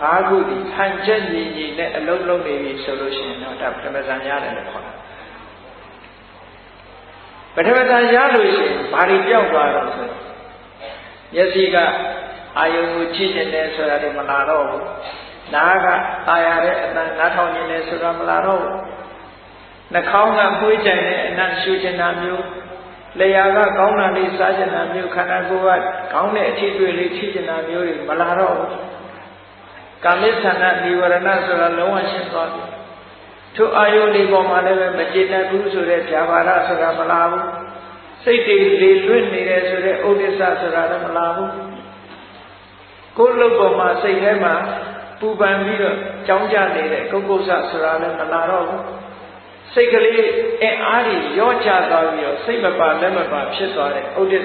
၅ခုဒီဟန်ချက်ညီညီနဲ့အလုံးလုံးနေပြီဆိုလို့ရှိရင်တော့ဒါပထမဇန်ရတယ်လို့ခေါ်တာပထမဇန်ရလို့ရှိရင်ဘာတွေပြောက်သွားတော့ဆိုမျက်စိကအာယုံကိုကြည့်နေတယ်ဆိုတာတွေမလာတော့ဘူးနားကตายရတဲ့အတန်နားထောင်နေတယ်ဆိုတာမလာတော့ဘူးနှာခေါင်းကပွေးကြိုင်တဲ့အနံ့ရှူချင်တာမျိုးလျှာကကောင်းတာလေးစားချင်တာမျိုးခန္ဓာကိုယ်ကကောင်းတဲ့အထီးတွေလေးထိချင်တာမျိုးတွေမလာတော့ဘူးကာမိသန္နနိဝရဏဆိုတာလုံးဝရှင်းသွားပြီထိုအာယုန်ဒီပေါ်မှာလည်းမကျေနပ်ဘူးဆိုတဲ့ဖြာပါဒဆိုတာမလာဘူးစိတ်တွေလေလွတ်နေတယ်ဆိုတဲ့ဥဒိစ္စဆိုတာလည်းမလာဘူးကိုယ်လုံးပေါ်မှာစိတ်ထဲမှာပူပန်ပြီးတော့ကြောင်းကြနေတဲ့ကုက္ကုဆဆိုတာလည်းမလာတော့ဘူးစိတ်ကလေးအင်အားကြီးရော့ချသွားပြီးတော့စိတ်မပါလက်မပါဖြစ်သွားတဲ့ဥဒိ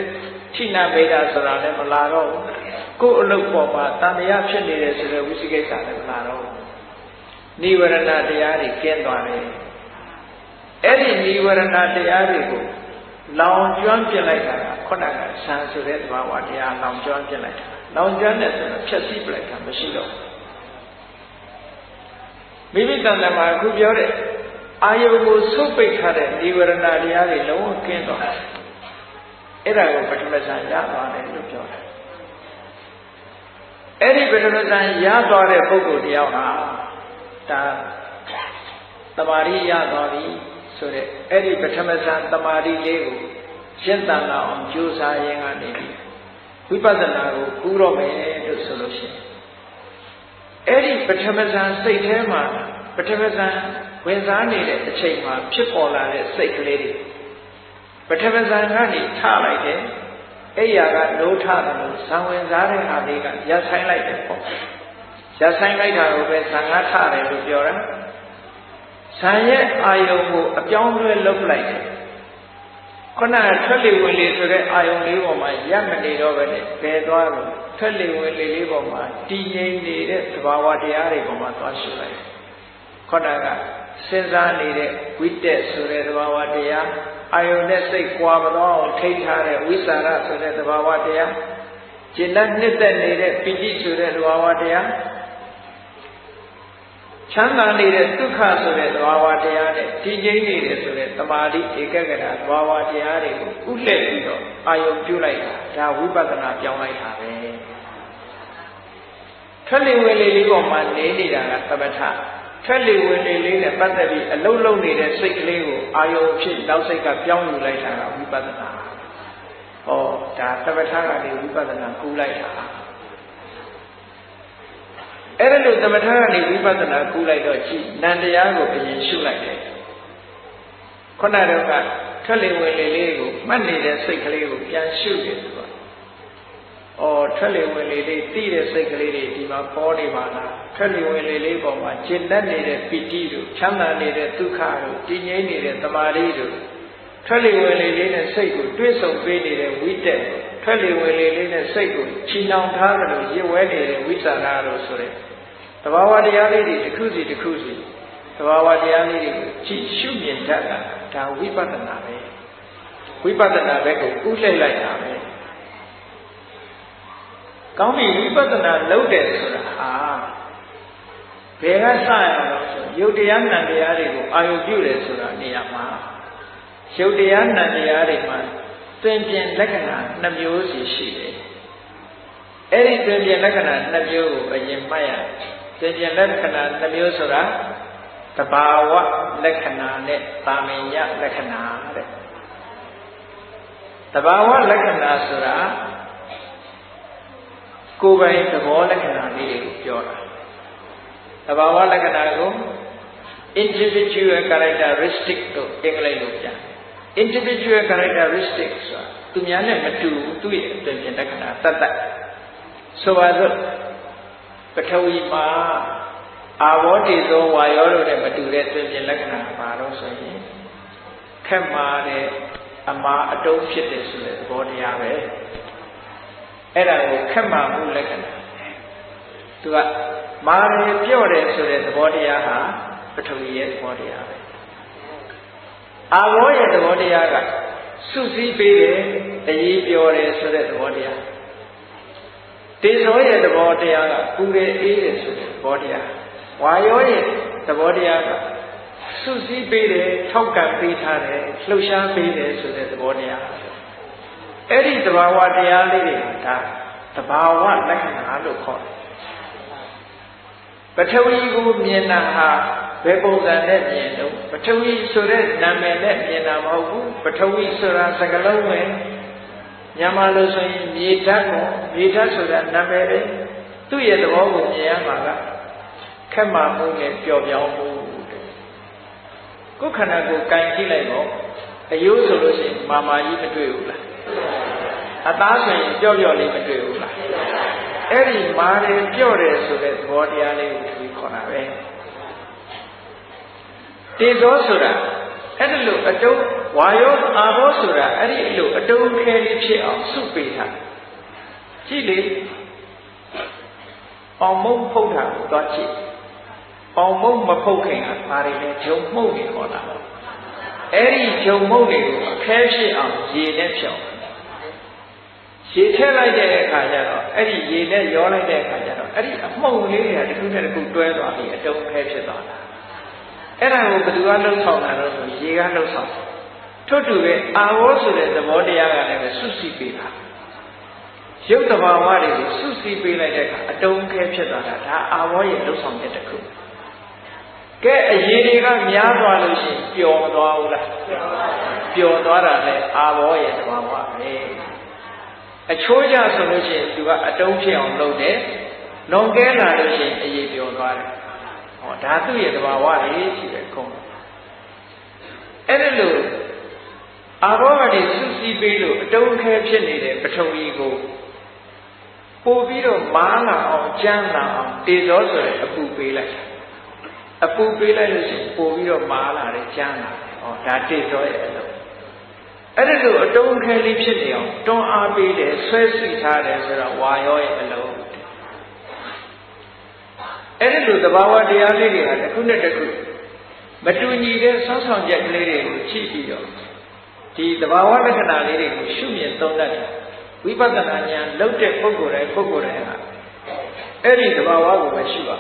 ထိနာမေတာဆိုတာလည်းမလာတော့ဘူးကိုယ်အလုပ်ပေါ်မှာတန်တရားဖြစ်နေတယ်ဆိုတဲ့ဝိသိကိစ္စလည်းမလာတော့ဘူးနိဝရဏတရားတွေကင်းသွားတယ်အဲ့ဒီနိဝရဏတရားတွေကိုလောင်ကျွမ်းပြလိုက်တာကခုနကဆံဆိုတဲ့သဘာဝတရားလောင်ကျွမ်းပြလိုက်တာလောင်ကျွမ်းတဲ့ဆိုတော့ဖြည့်ဆည်းပြလိုက်တာမရှိတော့ဘူးမိမိတန်တမှာအခုပြောတဲ့အာယုကိုဆုတ်ပိတ်ထားတဲ့နိဝရဏတရားတွေလုံးဝကင်းသွားတယ်အဲ့ဒါကိုပထမဇန်ရသွားတယ်လို့ပြောတယ်အဲ့ဒီပထမဇန်ရသွားတဲ့ပုဂ္ဂိုလ်တယောက်ဟာဒါတမာရီရသွားပြီဆိုတဲ့အဲ့ဒီပထမဇန်တမာရီလေးကိုရှင်းတန်လာအောင်ကြိုးစားရင်းကနေပြီးဝိပဿနာကိုကူးတော့မယ်လို့ဆိုလို့ရှိရင်အဲ့ဒီပထမဇန်စိတ်ထဲမှာပထမဇန်ဝင်စားနေတဲ့အချိန်မှာဖြစ်ပေါ်လာတဲ့စိတ်ကလေးတွေပထမဇန်ကနေထလိုက်တယ်အဲ့ရကနိုးထတယ်လို့ဇံဝင်စားတဲ့ဟာလေးကရပ်ဆိုင်လိုက်တယ်ပေါ့ရပ်ဆိုင်လိုက်တာကိုပဲဇံကထတယ်လို့ပြောတာဇံရဲ့အာယုံကိုအပြောင်းလဲလုပ်လိုက်တယ်ခုနကထွက်လေဝင်လေဆိုတဲ့အာယုံလေးပေါ်မှာရပ်မနေတော့ပဲနဲ့ဘယ်သွားလို့ထွက်လေဝင်လေလေးပေါ်မှာတည်ငြိမ်နေတဲ့သဘာဝတရားတွေပေါ်မှာသွားရှုလိုက်ခုနကစဉ်းစားနေတဲ့ဝိတက်ဆိုတဲ့သဘာဝတရားအာယုန်နဲ့စိတ်ကြွားမသွားအောင်ထိထားတဲ့ဝိသရဆိုတဲ့သဘာဝတရားကျင့်တဲ့နှစ်သက်နေတဲ့ပိဋိဆိုတဲ့သဘာဝတရားချမ်းသာနေတဲ့ဒုက္ခဆိုတဲ့သဘာဝတရားနဲ့တည်ငြိမ်နေတယ်ဆိုတဲ့သမာဓိဧကဂရသဘာဝတရားတွေကိုဥလှည့်ပြီးတော့အာယုန်ပြုလိုက်တာဒါဝိပဿနာပြောင်းလိုက်တာပဲထွက်လေဝင်လေလေးပေါ်မှာနေနေတာကသမထထွက်လေဝင်လေလေးနဲ့ပတ်သက်ပြီးအလုံးလုံးနေတဲ့စိတ်ကလေးကိုအာယုံဖြစ်နောက်စိတ်ကပြောင်းယူလိုက်တာကဝိပဿနာဟောဒါသမထကနေဝိပဿနာကူးလိုက်တာအဲ့ဒါလို့သမထကနေဝိပဿနာကူးလိုက်တော့ကြည့်နန္တရားကိုအရင်ရှုလိုက်တယ်ခုနတော့ကထွက်လေဝင်လေလေးကိုမှတ်နေတဲ့စိတ်ကလေးကိုပြန်ရှုတယ်ဆိုတော့ထွက်လေဝင်လေလေးသိတဲ့စိတ်ကလေးတွေဒီမှာပေါ်နေပါလားထွက်လေဝင်လေလေးပေါ်မှာจิตတတ်နေတဲ့ပိဋိတို့ချမ်းသာနေတဲ့ဒုက္ခတို့တည်ငြိမ်နေတဲ့သမာဓိတို့ထွက်လေဝင်လေလေးနဲ့စိတ်ကိုတွဲဆုံပေးနေတဲ့ဝိတက်ထွက်လေဝင်လေလေးနဲ့စိတ်ကိုချီနှောင်ထားကြလို့ရစ်ဝဲနေတဲ့ဝိသနာတို့ဆိုတဲ့သဘာဝတရားလေးတွေတစ်ခုစီတစ်ခုစီသဘာဝတရားလေးတွေကိုကြည့်ရှုမြင်တတ်တာဒါဝိပဿနာပဲဝိပဿနာဘက်ကိုဥလှည့်လိုက်တာပဲကောင်းပြီဝိပဿနာလုပ်တယ်ဆိုတာဟာဘယ်ကစရအောင်ဆိုရုပ်တရားနံတရားတွေကိုအာရုံပြုတယ်ဆိုတာနေရာမှာရုပ်တရားနံတရားတွေမှာသင်ပြင်လက္ခဏာ2မျိုးစီရှိတယ်အဲ့ဒီသင်ပြင်လက္ခဏာ2မျိုးကိုအရင်မှတ်ရသင်ပြင်လက္ခဏာ2မျိုးဆိုတာသဘာဝလက္ခဏာနဲ့သာမညလက္ခဏာတဲ့သဘာဝလက္ခဏာဆိုတာကိုယ်ပိုင်သဘောလက္ခဏာလေးတွေကိုပြောတာသဘာဝလက္ခဏာကို individual characteristic လို့အင်္ဂလိပ်လိုပြန် individual characteristic ဆိုတာသူများနဲ့မတူဘူးသူ့ရဲ့အပြင်လက္ခဏာတတ်တတ်ဆိုပါစို့ပထဝီမှာအာဝေါတေဇောဝါယောတို့နဲ့မတူတဲ့ပြင်လက္ခဏာပါတော့ဆိုရင်ခက်မာတဲ့အမာအတုံးဖြစ်တယ်ဆိုတဲ့သဘောတရားပဲအဲ့ဒါကိုခက်မှမှုလက္ခဏာသူကမာရပြော့တယ်ဆိုတဲ့သဘောတရားဟာပထဝီရဲ့သဘောတရားပဲအာဝေါရဲ့သဘောတရားက စုစည်းပေးတယ်အရေးပြောတယ်ဆိုတဲ့သဘောတရားတေဇောရဲ့သဘောတရားကပူတယ်အေးတယ်ဆိုတဲ့သဘောတရားဝါယောရဲ့သဘောတရားကစုစည်းပေးတယ်ထောက်ကံပေးထားတယ်လှုပ်ရှားပေးတယ်ဆိုတဲ့သဘောတရားအဲ့ဒီသဘာဝတရားလေးတွေကဒါသဘာဝလက္ခဏာလို့ခေါ်တယ်ပထဝီကိုမြင်တာဟာဘယ်ပုံစံနဲ့မြင်တော့ပထဝီဆိုတဲ့နာမည်နဲ့မြင်တာမဟုတ်ဘူးပထဝီဆိုတာစကားလုံးပဲမြန်မာလိုဆိုရင်မြေဓာတ်ကိုမြေဓာတ်ဆိုတာနာမည်ပဲသူ့ရဲ့သဘောကိုမြင်ရမှာကခက်မှမှုနဲ့ပျော့ပြောင်းမှုကိုယ်ခန္ဓာကိုယ်ကင်ကြည့်လိုက်တော့အယိုးဆိုလို့ရှိရင်မာမာကြီးမတွေ့ဘူးလားအသားဆိုရင်ပျော့ပျော့လေးမတွေ့ဘူးလားအဲ့ဒီမာတယ်ပျော့တယ်ဆိုတဲ့သဘောတရားလေးကိုသူခေါ်တာပဲတေဇောဆိုတာအဲ့ဒီလိုအတုံးဝါယောအာဘောဆိုတာအဲ့ဒီလိုအတုံးခဲလေးဖြစ်အောင်စုပေးတာကြည့်လေအောင်မုံဖုတ်တာကိုသွားကြည့်အောင်မုံမဖုတ်ခင်ကဘာတွေလဲဂျုံမှုန့်နေခေါ်တာအဲ့ဒီဂျုံမှုန့်တွေကိုအခဲဖြစ်အောင်ရေနဲ့ဖြောင်းရေထည့်လိုက်တဲ့အခါကျတော့အဲ့ဒီရေနဲ့ရောလိုက်တဲ့အခါကျတော့အဲ့ဒီအမှုန့်လေးတွေကတစ်ခုနဲ့တစ်ခုတွဲသွားပြီးအတုံးခဲဖြစ်သွားတာအဲ့ဒါကိုဘယ်သူကလှုပ်ဆောင်တာလို့ဆိုရေကလှုပ်ဆောင်ထို့တူပဲအာဝေါဆိုတဲ့သဘောတရားကလည်းပဲစုစည်းပေးတာရုပ်တဘာဝတွေကိုစုစည်းပေးလိုက်တဲ့အခါအတုံးခဲဖြစ်သွားတာဒါအာဝေါရဲ့လှုပ်ဆောင်တဲ့တစ်ခုကဲအရေတွေကများသွားလို့ရှိရင်ပျော်သွားဘူးလားပျော်သွားတာလည်းအာဝေါရဲ့သဘာဝပဲအချိုးကြဆိုလို့ရှိရင်သူကအတုံးဖြစ်အောင်လုပ်တယ်လွန်ကဲလာလို့ရှိရင်အရေပျော်သွားတယ်ဟောဒါသူ့ရဲ့သဘာဝလေးရှိတယ်ခုံးအဲ့ဒါလို့အာဘောကနေစုစည်းပေးလို့အတုံးခဲဖြစ်နေတဲ့ပထဝီကိုပို့ပြီးတော့မားလာအောင်ကျန်းလာအောင်တေဇောဆိုတဲ့အပူပေးလိုက်အပူပေးလိုက်လို့ရှိရင်ပို့ပြီးတော့မားလာတယ်ကျန်းလာတယ်ဟောဒါတေဇောရဲ့အလုပ်အဲ့ဒါလို့အတုံးခဲလေးဖြစ်နေအောင်တွန်းအားပေးတယ်ဆွဲစီထားတယ်ဆိုတော့ဝါယောရဲ့အလုပ်အဲ့ဒါလို့သဘာဝတရားလေးတွေကတစ်ခုနဲ့တစ်ခုမတူညီတဲ့ဆောင်းဆောင်ချက်ကလေးတွေကိုကြည့်ပြီးတော့ဒီသဘာဝလက္ခဏာလေးတွေကိုရှုမြင်သုံးတတ်တယ်ဝိပဿနာဉာဏ်လောက်တဲ့ပုဂ္ဂိုလ်တိုင်းဟာအဲ့ဒီသဘာဝကိုပဲရှုပါ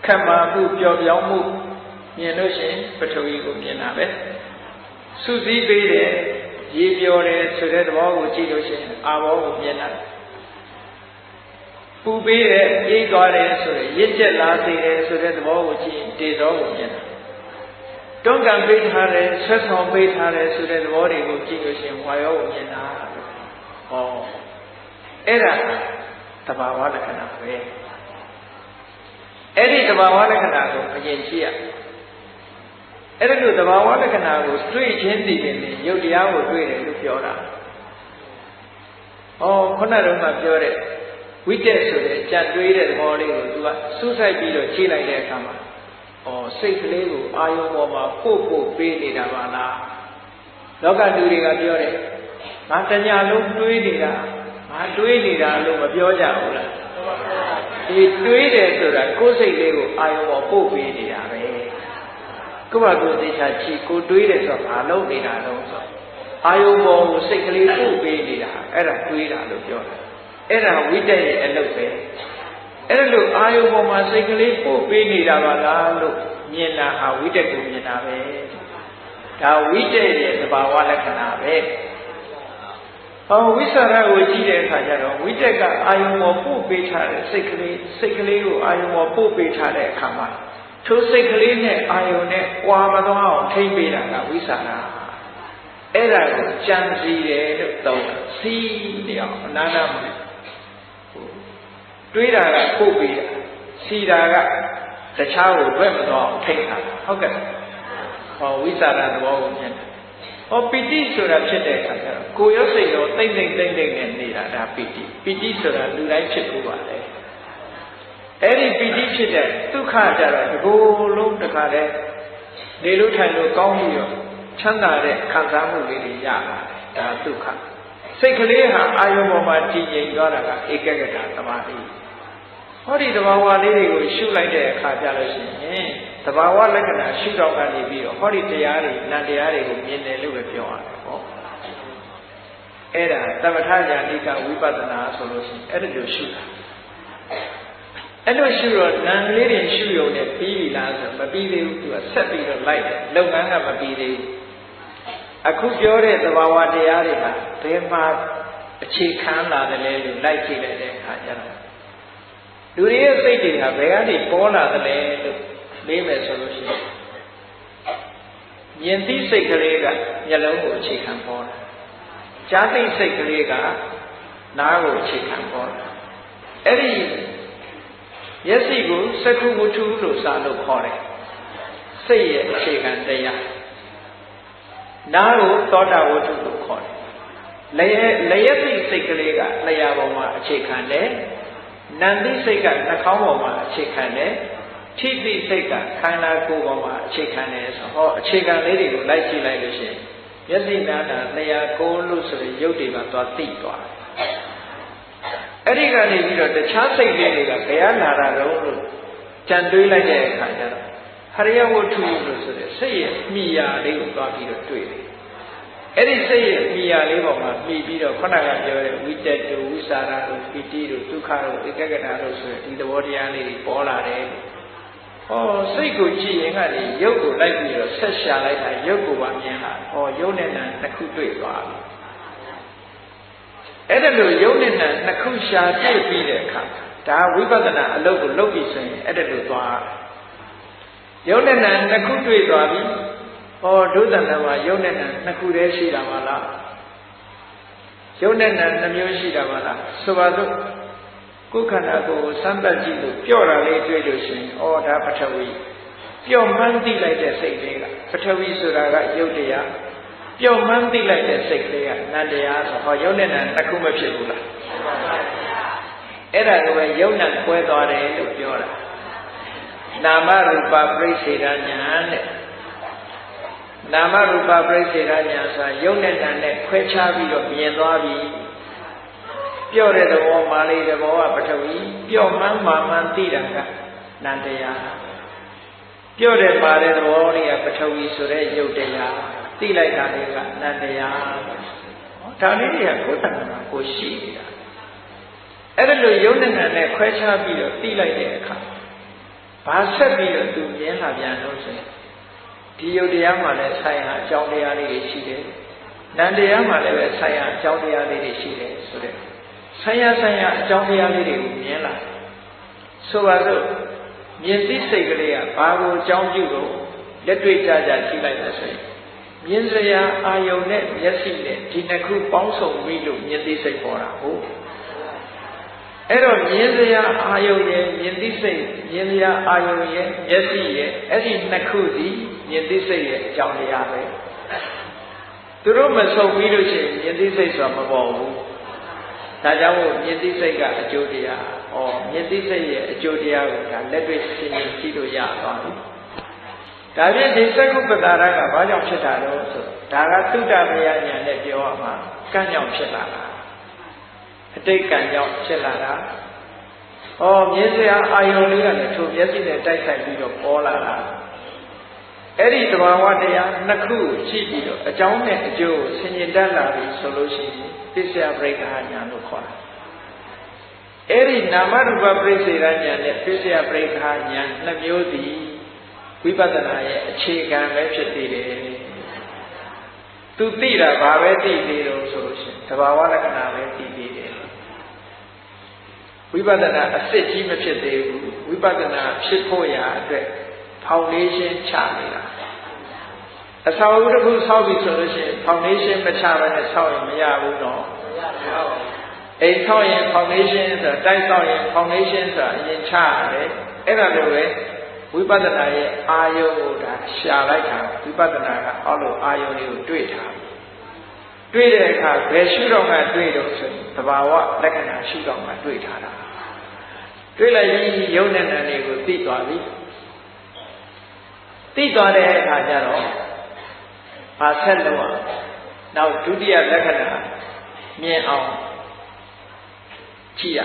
ခက်မှမှုပျော်ပြောင်းမှုမြင်လို့ရှိရင်ပထဝီကိုမြင်တာပဲစုစည်းပေးတယ်ရေပြောတယ်ဆိုတဲ့သဘောကိုကြည့်လို့ရှိရင်အာဘောကိုမြင်တာပူပေးတယ်အေးသွားတယ်ဆိုရရစ်ချက်လာစေတယ်ဆိုတဲ့သဘောကိုကြည့်ရင်တေဇောကိုမြင်တာတွန်းကန်ပေးထားတယ်ဆွဲဆောင်ပေးထားတယ်ဆိုတဲ့သဘောတွေကိုကြည့်လို့ရှိရင်ဝါယောကိုမြင်တာဟောအဲ့ဒါသဘာဝလက္ခဏာပဲအဲ့ဒီသဘာဝလက္ခဏာကိုအရင်ကြည့်ရအဲ့ဒါလို့သဘာဝလက္ခဏာကိုတွေ့ချင်းသိရင်ရုပ်တရားကိုတွေ့တယ်လို့ပြောတာခုနတုန်းကပြောတဲ့ဝိတက်ဆိုတဲ့ကြံတွေးတဲ့သဘောလေးကိုသူကစူးစိုက်ပြီးတော့ကြည့်လိုက်တဲ့အခါမှာစိတ်ကလေးကိုအာယုံပေါ်မှာပို့ပေးနေတာပါလားလောကလူတွေကပြောတယ်ငါတညာလုံးတွေးနေတာငါတွေးနေတာလို့မပြောကြဘူးလားဒီတွေးတယ်ဆိုတာကိုယ်စိတ်လေးကိုအာယုံပေါ်ပို့ပေးနေတာပဲကိုယ့်ဘာကိုယ်သိချာကြည့်ကိုတွေးတယ်ဆိုတော့ဘာလုပ်နေတာလဲဆိုအာယုံပေါ်ကိုစိတ်ကလေးပို့ပေးနေတာအဲ့ဒါတွေးတာလို့ပြောတာအဲ့ဒါဝိတက်ရဲ့အလုပ်ပဲအဲ့ဒါလို့အာယုံပေါ်မှာစိတ်ကလေးပို့ပေးနေတာပါလားလို့မြင်တာဟာဝိတက်ကိုမြင်တာပဲဒါဝိတက်ရဲ့သဘာဝလက္ခဏာပဲဝိသရကိုကြည့်တဲ့အခါကျတော့ဝိတက်ကအာယုံပေါ်ပို့ပေးထားတဲ့စိတ်ကလေးကိုအာယုံပေါ်ပို့ပေးထားတဲ့အခါမှာထိုစိတ်ကလေးနဲ့အာယုံနဲ့ကွာမသွားအောင်ထိမ့်ပေးတာကဝိသရအဲ့ဒါကိုကြံစီတယ်လို့သုံးတာစီးနေအောင်အနာနာမှာတွေးတာကပို့ပေးတာစီတာကတခြားကိုတွေ့မသွားအောင်ထိတ်တာဟုတ်ကဲ့ဝိသရသဘောကိုမြင်တယ်ပီတိဆိုတာဖြစ်တဲ့အခါကျတော့ကိုယ်ရောစိတ်ရောတိတ်နဲ့နေတာဒါပီတိဆိုတာလူတိုင်းဖြစ်ကိုပါလေအဲ့ဒီပီတိဖြစ်တဲ့ဒုက္ခကြတော့ဒီကိုယ်လုံးတစ်ခါတည်းနေလို့ထိုင်လို့ကောင်းပြီးတော့ချမ်းသာတဲ့ခံစားမှုလေးတွေရပါတယ်ဒါဒုက္ခစိတ်ကလေးဟာအာယုံပေါ်မှာတည်ငြိမ်သွားတာကဧကဂတသမာဓိ ဟောဒီသဘာဝလေးတွေကိုရှုလိုက်တဲ့အခါကျလို့ရှိရင်သဘာဝလက္ခဏာရှုတော့ကနေပြီးတော့ဟောဒီတရားတွေနံတရားတွေကိုမြင်တယ်လို့ပဲပြောရတယ်ဟောအဲ့ဒါသမထဉာဏိကဝိပဿနာဆိုလို့ရှိရင်အဲ့ဒါလိုရှုတာအဲ့လိုရှုတော့နံလေးတွေရှုရုံနဲ့ပြီးပြီလားဆိုမပြီးသေးဘူးသူကဆက်ပြီးတော့လိုက်တယ်လုပ်ငန်းကမပြီးသေးဘူးအခုပြောတဲ့သဘာဝတရားတွေကဘယ်မှာအခြေခံလာတယ်လဲလို့လိုက်ကြည့်လိုက်တဲ့အခါကျတော့လူတွေရဲ့စိတ်တွေကဘယ်ကနေပေါ်လာတယ်လဲလို့မေးမယ်ဆိုလို့ရှိရင်မြင်သိစိတ်ကလေးကမျက်လုံးကိုအခြေခံပေါ်တာကြားသိစိတ်ကလေးကနားကိုအခြေခံပေါ်တာအဲ့ဒီမျက်စိကိုစက္ခုဝတ္ထုလို့စာလို့ခေါ်တယ်စိတ်ရဲ့အခြေခံတရားနားကိုသောတာဝတ္ထုလို့ခေါ်တယ်လျက်သိစိတ်ကလေးကလျှာပေါ်မှာအခြေခံတယ်နံသိစိတ်ကနှာခေါင်းပေါ်မှာအခြေခံတယ်ထိသိစိတ်ကခန္ဓာကိုယ်ပေါ်မှာအခြေခံတယ်ဆိုဟောအခြေခံလေးတွေကိုလိုက်ကြည့်လိုက်လို့ရှိရင်မျက်စိနားတာလျှာကိုယ်လို့ဆိုရင်ရုပ်တွေမှာသွားသိသွားတယ်အဲ့ဒီကနေပြီးတော့တခြားစိတ်လေးတွေကဘယ်လာတာတော့လို့ကြံတွေးလိုက်တဲ့အခါကျတော့ဟရိယဝတ္ထုလို့ဆိုတဲ့စိတ်ရဲ့မိယာလေးကိုသွားပြီးတော့တွေ့တယ်အဲ့ဒီစိတ်ရဲ့မိယာလေးပေါ်မှာမိပြီးတော့ခုနကပြောတဲ့ဝိတက်တုဝိစာရတို့ပိတိတို့ဒုက္ခတို့ဧကဂတတို့ဆိုတဲ့ဒီသဘောတရားလေးတွေပေါ်လာတယ်ဟောစိတ်ကိုကြည့်ရင်ကနေရုပ်ကိုလိုက်ပြီးတော့ဆက်ရှာလိုက်တာရုပ်ကိုပါမြင်လာဟောရုပ်နဲ့နာတစ်ခုတွေ့သွားပြီအဲ့ဒါလို့ရုပ်နဲ့နာနှစ်ခုရှာတွေ့ပြီးတဲ့အခါဒါဝိပဿနာအလုပ်ကိုလုပ်ပြီးဆိုရင်အဲ့ဒါလို့သွားရုပ်နဲ့နာနှစ်ခုတွေ့သွားပြီဟောဒုသန္တမှာရုပ်နဲ့နာနှစ်ခုတည်းရှိတာမလားရုပ်နဲ့နာနှမျိုးရှိတာမလားဆိုပါစို့ကိုယ်ခန္ဓာကိုယ်စမ်းသပ်ကြည့်လို့ပြော့တာလေးတွေ့လို့ရှိရင်ဩဒါပထဝီပြော့မှန်းသိလိုက်တဲ့စိတ်လေးကပထဝီဆိုတာကရုပ်တရားပြော့မှန်းသိလိုက်တဲ့စိတ်လေးကနံတရားဆိုဟောရုပ်နဲ့နာတစ်ခုမဖြစ်ဘူးလားအဲ့ဒါကိုပဲရုပ်နဲ့ကွဲသွားတယ်လို့ပြောတာနာမရူပပရိစ္ဆေဒညာတဲ့နာမရူပပရိစ္ဆေဒညာဆိုတာရုပ်နဲ့နာနဲ့ခွဲခြားပြီးတော့မြင်သွားပြီပြော့တဲ့သဘောမာလေးသဘောကပထဝီပြော့မှန်းမာမှန်းသိတာကနံတရားပြော့တဲ့ပါတဲ့သဘောလေးကပထဝီဆိုတဲ့ရုပ်တရားသိလိုက်တာလေးကနံတရားဒါလေးတွေကကိုယ်တဏ္ဍာကိုရှိနေတာအဲ့ဒါလိုရုပ်နဲ့နာနဲ့ခွဲခြားပြီးတော့သိလိုက်တဲ့အခါဘာဆက်ပြီးတော့သူမြင်လာပြန်လို့ဆိုရင်ဒီယုတ်တရားမှာလည်းဆိုင်ရာအကြောင်းတရားလေးတွေရှိတယ်။နံတရားမှာလည်းပဲဆိုင်ရာအကြောင်းတရားလေးတွေရှိတယ်ဆိုတဲ့ဆိုင်ရာအကြောင်းတရားလေးတွေကိုမြင်လာဆိုပါစို့မြင်သိစိတ်ကလေးကဘာကိုအကြောင်းပြုလို့လက်တွေ့ကြကြကြည့်လိုက်လို့ဆိုရင်မြင်စရာအာယုန်နဲ့မျက်စိနဲ့ဒီနှစ်ခုပေါင်းစုံပြီးလို့မြင်သိစိတ်ပေါ်တာဟုတ်အဲ့တော့မြင်စရာအာယုန်ရဲ့မြင်သိစိတ်မြင်စရာအာယုန်ရဲ့မျက်စိရဲ့အဲ့ဒီနှစ်ခုစီမြင်သိစိတ်ရဲ့အကြောင်းတရားပဲသူတို့မဆုံပြီးလို့ရှိရင်မြင်သိစိတ်ဆိုတာမပေါ်ဘူးဒါကြောင့်မို့မြင်သိစိတ်ကအကျိုးတရားမြင်သိစိတ်ရဲ့အကျိုးတရားကိုဒါလက်တွေ့ရှင်းရှင်းကြည့်လို့ရသွားပြီဒါဖြင့်ဒီသက္ကုပ္ပတာရကဘာကြောင့်ဖြစ်တာလဲဆိုဒါကသုတ္တမယဉာဏ်နဲ့ပြောရမှာကံ့ကြောင့်ဖြစ်လာတာအတိတ်ကံကြောင့်ဖြစ်လာတာမြင်စရာအာယုန်လေးကလည်းထိုမျက်စိနဲ့တိုက်ဆိုင်ပြီးတော့ပေါ်လာတာအဲ့ဒီသဘာဝတရားနှစ်ခုရှိပြီးတော့အကြောင်းနဲ့အကျိုးကိုဆင်ញင်တတ်လာပြီဆိုလို့ရှိရင်ပစ္စယပရိက္ခဉာဏ်လို့ခေါ်တာအဲ့ဒီနာမရူပပရိစ္ဆေဒဉာဏ်နဲ့ပစ္စယပရိက္ခဉာဏ်နှစ်မျိုးသည်ဝိပဿနာရဲ့အခြေခံပဲဖြစ်သေးတယ်သူသိတာဘာပဲသိသေးတော့ဆိုလို့ရှိရင်သဘာဝလက္ခဏာပဲသိသေးတယ်ဝိပဿနာအစစ်ကြီးမဖြစ်သေးဘူးဝိပဿနာဖြစ်ဖို့ရာအတွက်ဖောင်ဒေးရှင်းချနေတာအဆောက်အဦတစ်ခုဆောက်ပြီဆိုလို့ရှိရင်ဖောင်ဒေးရှင်းမချဘဲနဲ့ဆောက်ရင်မရဘူးတော့အိမ်ဆောက်ရင်ဖောင်ဒေးရှင်းဆိုတာတိုက်ဆောက်ရင်ဖောင်ဒေးရှင်းဆိုတာအရင်ချရတယ်အဲ့ဒါလိုပဲဝိပဿနာရဲ့အာယုံကိုဒါရှာလိုက်တာဝိပဿနာကအောက်လိုအာယုံလေးကိုတွေ့ထားတွေ့တဲ့အခါဘယ်ရှုတော့မှတွေ့တော့ဆိုရင်သဘာဝလက္ခဏာရှုတော့မှတွေ့ထားတာတွေ့လိုက်ပြီးယုံနဲ့နာနေကိုသိသွားပြီသိသွားတဲ့အခါကျတော့ဘာဆက်လို့နောက်ဒုတိယလက္ခဏာမြင်အောင်ကြည့်ရ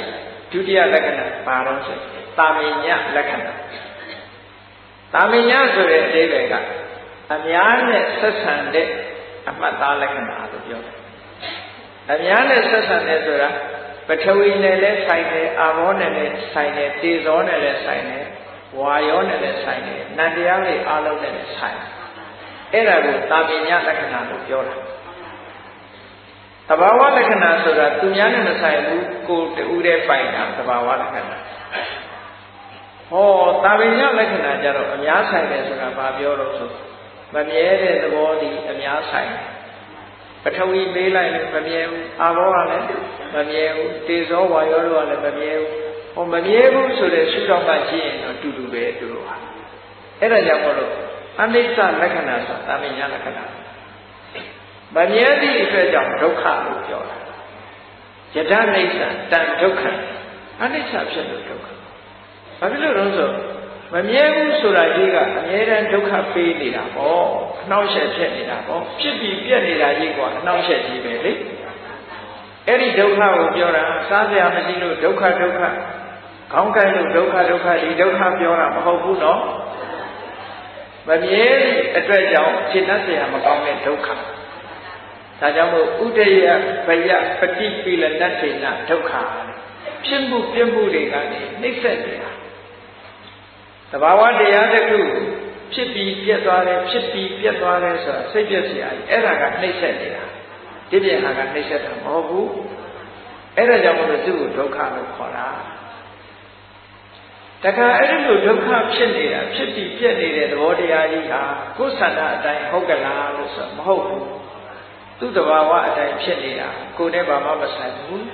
ဒုတိယလက္ခဏာဘာလို့ဆိုတာမင်ညလက္ခဏာတာမင်ညဆိုတဲ့အဓိပ္ပာယ်ကအများနဲ့ဆက်ဆံတဲ့အမှတ်သားလက္ခဏာလို့ပြောတယ်အများနဲ့ဆက်ဆံတဲ့ဆိုတာပထဝီနဲ့လည်းဆိုင်တယ်အာဘောနဲ့လည်းဆိုင်တယ်တေဇောနဲ့လည်းဆိုင်တယ်ဝါယောနဲ့လည်းဆိုင်တယ်နန္တရားတွေအားလုံးနဲ့လည်းဆိုင်အဲ့ဒါကိုတာမင်ညလက္ခဏာလို့ပြောတာသဘာဝလက္ခဏာဆိုတာသူများနဲ့မဆိုင်ဘူးကိုယ်တူတဲ့ပိုင်တာသဘာဝလက္ခဏာဟောတာမင်ညလက္ခဏာကြတော့အများဆိုင်တယ်ဆိုတာဘာပြောလို့ဆိုမမြဲတဲ့သဘောဒီအများဆိုင်ပထဝီပေးလိုက်လည်းမမြဲဘူးအာဘောကလည်းမမြဲဘူးတေဇောဝါယောတို့ကလည်းမမြဲဘူးဟောမမြဲဘူးဆိုတဲ့ရှုထောင့်ကရှိရင်တော့တူတူပဲသူတို့ဟာအဲ့ဒါကြောင့်မို့လို့အနိစ္စလက္ခဏာဆိုတာတာမင်ညလက္ခဏာမမြဲသည့်အတွက်ကြောင့်ဒုက္ခလို့ပြောတာယတနိစ္စတန်ဒုက္ခအနိစ္စဖြစ်လို့ဒုက္ခဘာဖြစ်လို့လဲဆိုမမြဲဘူးဆိုတာကြီးကအမြဲတမ်းဒုက္ခပေးနေတာပေါ့အနှောက်အယှက်ဖြစ်နေတာပေါ့ဖြစ်ပြီးပြက်နေတာကြီးကအနှောက်အယှက်ကြီးပဲလေအဲ့ဒီဒုက္ခကိုပြောတာစားစရာမရှိလို့ဒုက္ခဒုက္ခခေါင်းကိုက်လို့ဒုက္ခဒုက္ခဒီဒုက္ခပြောတာမဟုတ်ဘူးနော်မမြဲသည့်အတွက်ကြောင့်ရှင်းတတ်စရာမကောင်းတဲ့ဒုက္ခဒါကြောင့်မို့ဥဒယဘယပฏิပိလနတ္ထေနဒုက္ခဖြစ်မှုပြမှုတွေကနေနှိမ့်ဆက်နေတာသဘာဝတရားတစ်ခုဖြစ်ပြီးပြတ်သွားတယ်ဖြစ်ပြီးပြတ်သွားတယ်ဆိုတာစိတ်ပြည့်စရာကြီးအဲ့ဒါကနှိမ့်ဆက်နေတာဒီပြင်ဟာကနှိမ့်ဆက်တာမဟုတ်ဘူးအဲ့ဒါကြောင့်မို့လို့သူ့ကိုဒုက္ခလို့ခေါ်တာတခါအဲ့ဒီလိုဒုက္ခဖြစ်နေတာဖြစ်ပြီးပြတ်နေတဲ့သဘောတရားကြီးဟာကိုယ်ဆန္ဒအတိုင်းဟုတ်ကလားလို့ဆိုမဟုတ်ဘူးသူ့တဘာဝအတိုင်းဖြစ်နေတာကိုယ်နဲ့ဘာမှမဆိုင်ဘူး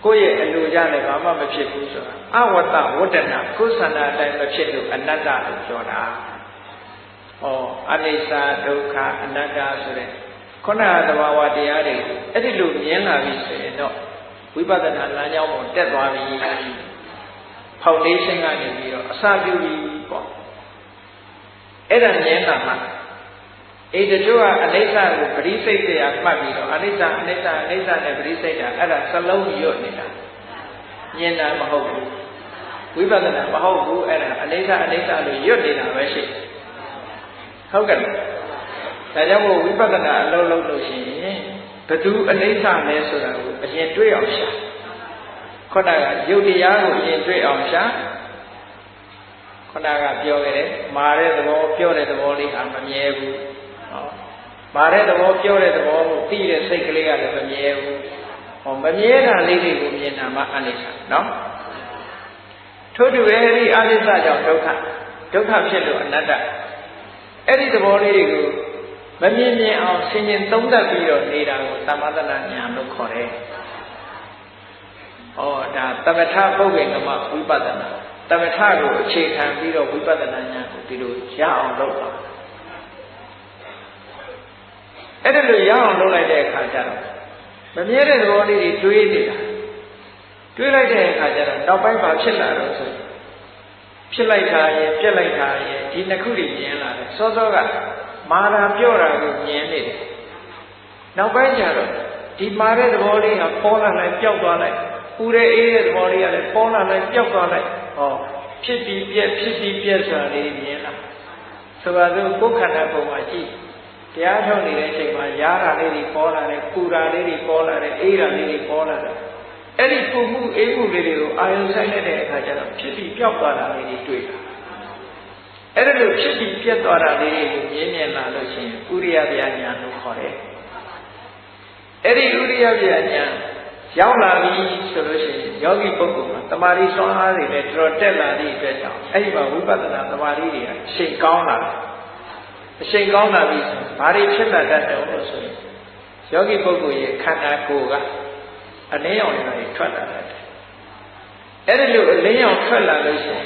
ကိုယ့်ရဲ့အလိုကြလည်းဘာမှမဖြစ်ဘူးဆိုတာအဝတ္တဝတ္တနာကိုယ်ဆန္ဒအတိုင်းမဖြစ်လို့အနတ္တလို့ပြောတာဟောအနိစ္စဒုက္ခအနတ္တဆိုတဲ့ခုနကတဘာဝတရားတွေအဲ့ဒီလိုမြင်လာပြီဆိုရင်တော့ဝိပဿနာလမ်းကြောင်းပေါ်တက်သွားပြီဖောင်ဒေးရှင်းကနေပြီးတော့အစပြုပြီးပေါ့အဲ့ဒါမြင်တာမှအေးတချို့ကအနိစ္စကိုပရိစိတ်တရားမှတ်ပြီးတော့အနိစ္စအနိစ္စအနိစ္စနဲ့ပရိစိတ်တာအဲ့ဒါစလုံးညွတ်နေတာမြင်တာမဟုတ်ဘူးဝိပဿနာမဟုတ်ဘူးအဲ့ဒါအနိစ္စအနိစ္စလို့ညွတ်နေတာပဲရှိဟုတ်ကဲ့ဒါကြောင့်မို့ဝိပဿနာအလုံးလုံးလို့ရှိရင်ဘသူအနိစ္စလဲဆိုတာကိုအရင်တွေးအောင်ရှာခုနကယုတ်တရားကိုအရင်တွေးအောင်ရှာခုနကပြောခဲ့တယ်မာတဲ့သဘောပြောတဲ့သဘောလေးဟာမမြဲဘူးမာတဲ့သဘောပြောတဲ့သဘောကိုသိတဲ့စိတ်ကလေးကလည်းမမြဲဘူးဟောမမြဲတာလေးတွေကိုမြင်တာမှအနိစ္စနော်ထို့တူပဲဒီအနိစ္စကြောင့်ဒုက္ခဖြစ်လို့အနတ္တအဲ့ဒီသဘောလေးတွေကိုမမြင်အောင်ဆင်ခြင်သုံးသပ်ပြီးတော့နေတာကိုသမထနာဉာဏ်လို့ခေါ်တယ်ဒါသမထပုဂ္ဂိကမဝိပဿနာသမထကိုအခြေခံပြီးတော့ဝိပဿနာဉာဏ်ကိုဒီလိုရအောင်လုပ်တာအဲ့ဒါလိုရအောင်လုပ်လိုက်တဲ့အခါကျတော့မမြဲတဲ့သဘောလေးတွေတွေးနေတာတွေးလိုက်တဲ့အခါကျတော့နောက်ပိုင်းမှာဖြစ်လာတော့ဆိုဖြစ်လိုက်တာရဲ့ပြက်လိုက်တာရဲ့ဒီနှစ်ခုတွေမြင်လာတယ်စောစောကမာတာပြောတာကိုမြင်နေတယ်နောက်ပိုင်းကျတော့ဒီမာတဲ့သဘောလေးကပေါ်လာလိုက်ပျောက်သွားလိုက်ပူတဲ့အေးတဲ့သဘောလေးကလည်းပေါ်လာလိုက်ပျောက်သွားလိုက်ဟောဖြစ်ပြီးပြက်ဆိုတာလေးမြင်လာဆိုပါစို့ကိုယ်ခန္ဓာပုံမှာကြည့်တရားထုတ်နေတဲ့အချိန်မှာရားတာလေးတွေပေါ်လာတယ်ပူတာလေးတွေပေါ်လာတယ်အေးတာလေးတွေပေါ်လာတယ်အဲ့ဒီပူမှုအေးမှုလေးတွေကိုအာယုံဆိုင်တဲ့အခါကျတော့ဖြစ်ပြီးပျောက်သွားတာလေးတွေတွေ့တာအဲ့ဒါလိုဖြစ်ပြီးပြတ်သွားတာလေးတွေကိုမြင်လာလို့ရှိရင်ဥရိယဗျာဉာဏ်လို့ခေါ်တယ်အဲ့ဒီဥရိယဗျာဉာဏ်ရောက်လာပြီဆိုလို့ရှိရင်ယောဂီပုဂ္ဂိုလ်မှာတမာရီစွမ်းအားတွေလည်းတော်တက်လာသည့်အတွက်ကြောင့်အဲ့ဒီမှာဝိပဿနာတမာရီတွေအရှိန်ကောင်းလာတယ်အရှိန်ကောင်းလာပြီဆိုဘာတွေဖြစ်လာတတ်တယ်လို့ဆိုရင်ယောဂီပုဂ္ဂိုလ်ရဲ့ခန္ဓာကိုယ်ကအလင်းရောင်တွေထွက်လာတယ်အဲ့ဒီလိုအလင်းရောင်ထွက်လာလို့ရှိရင်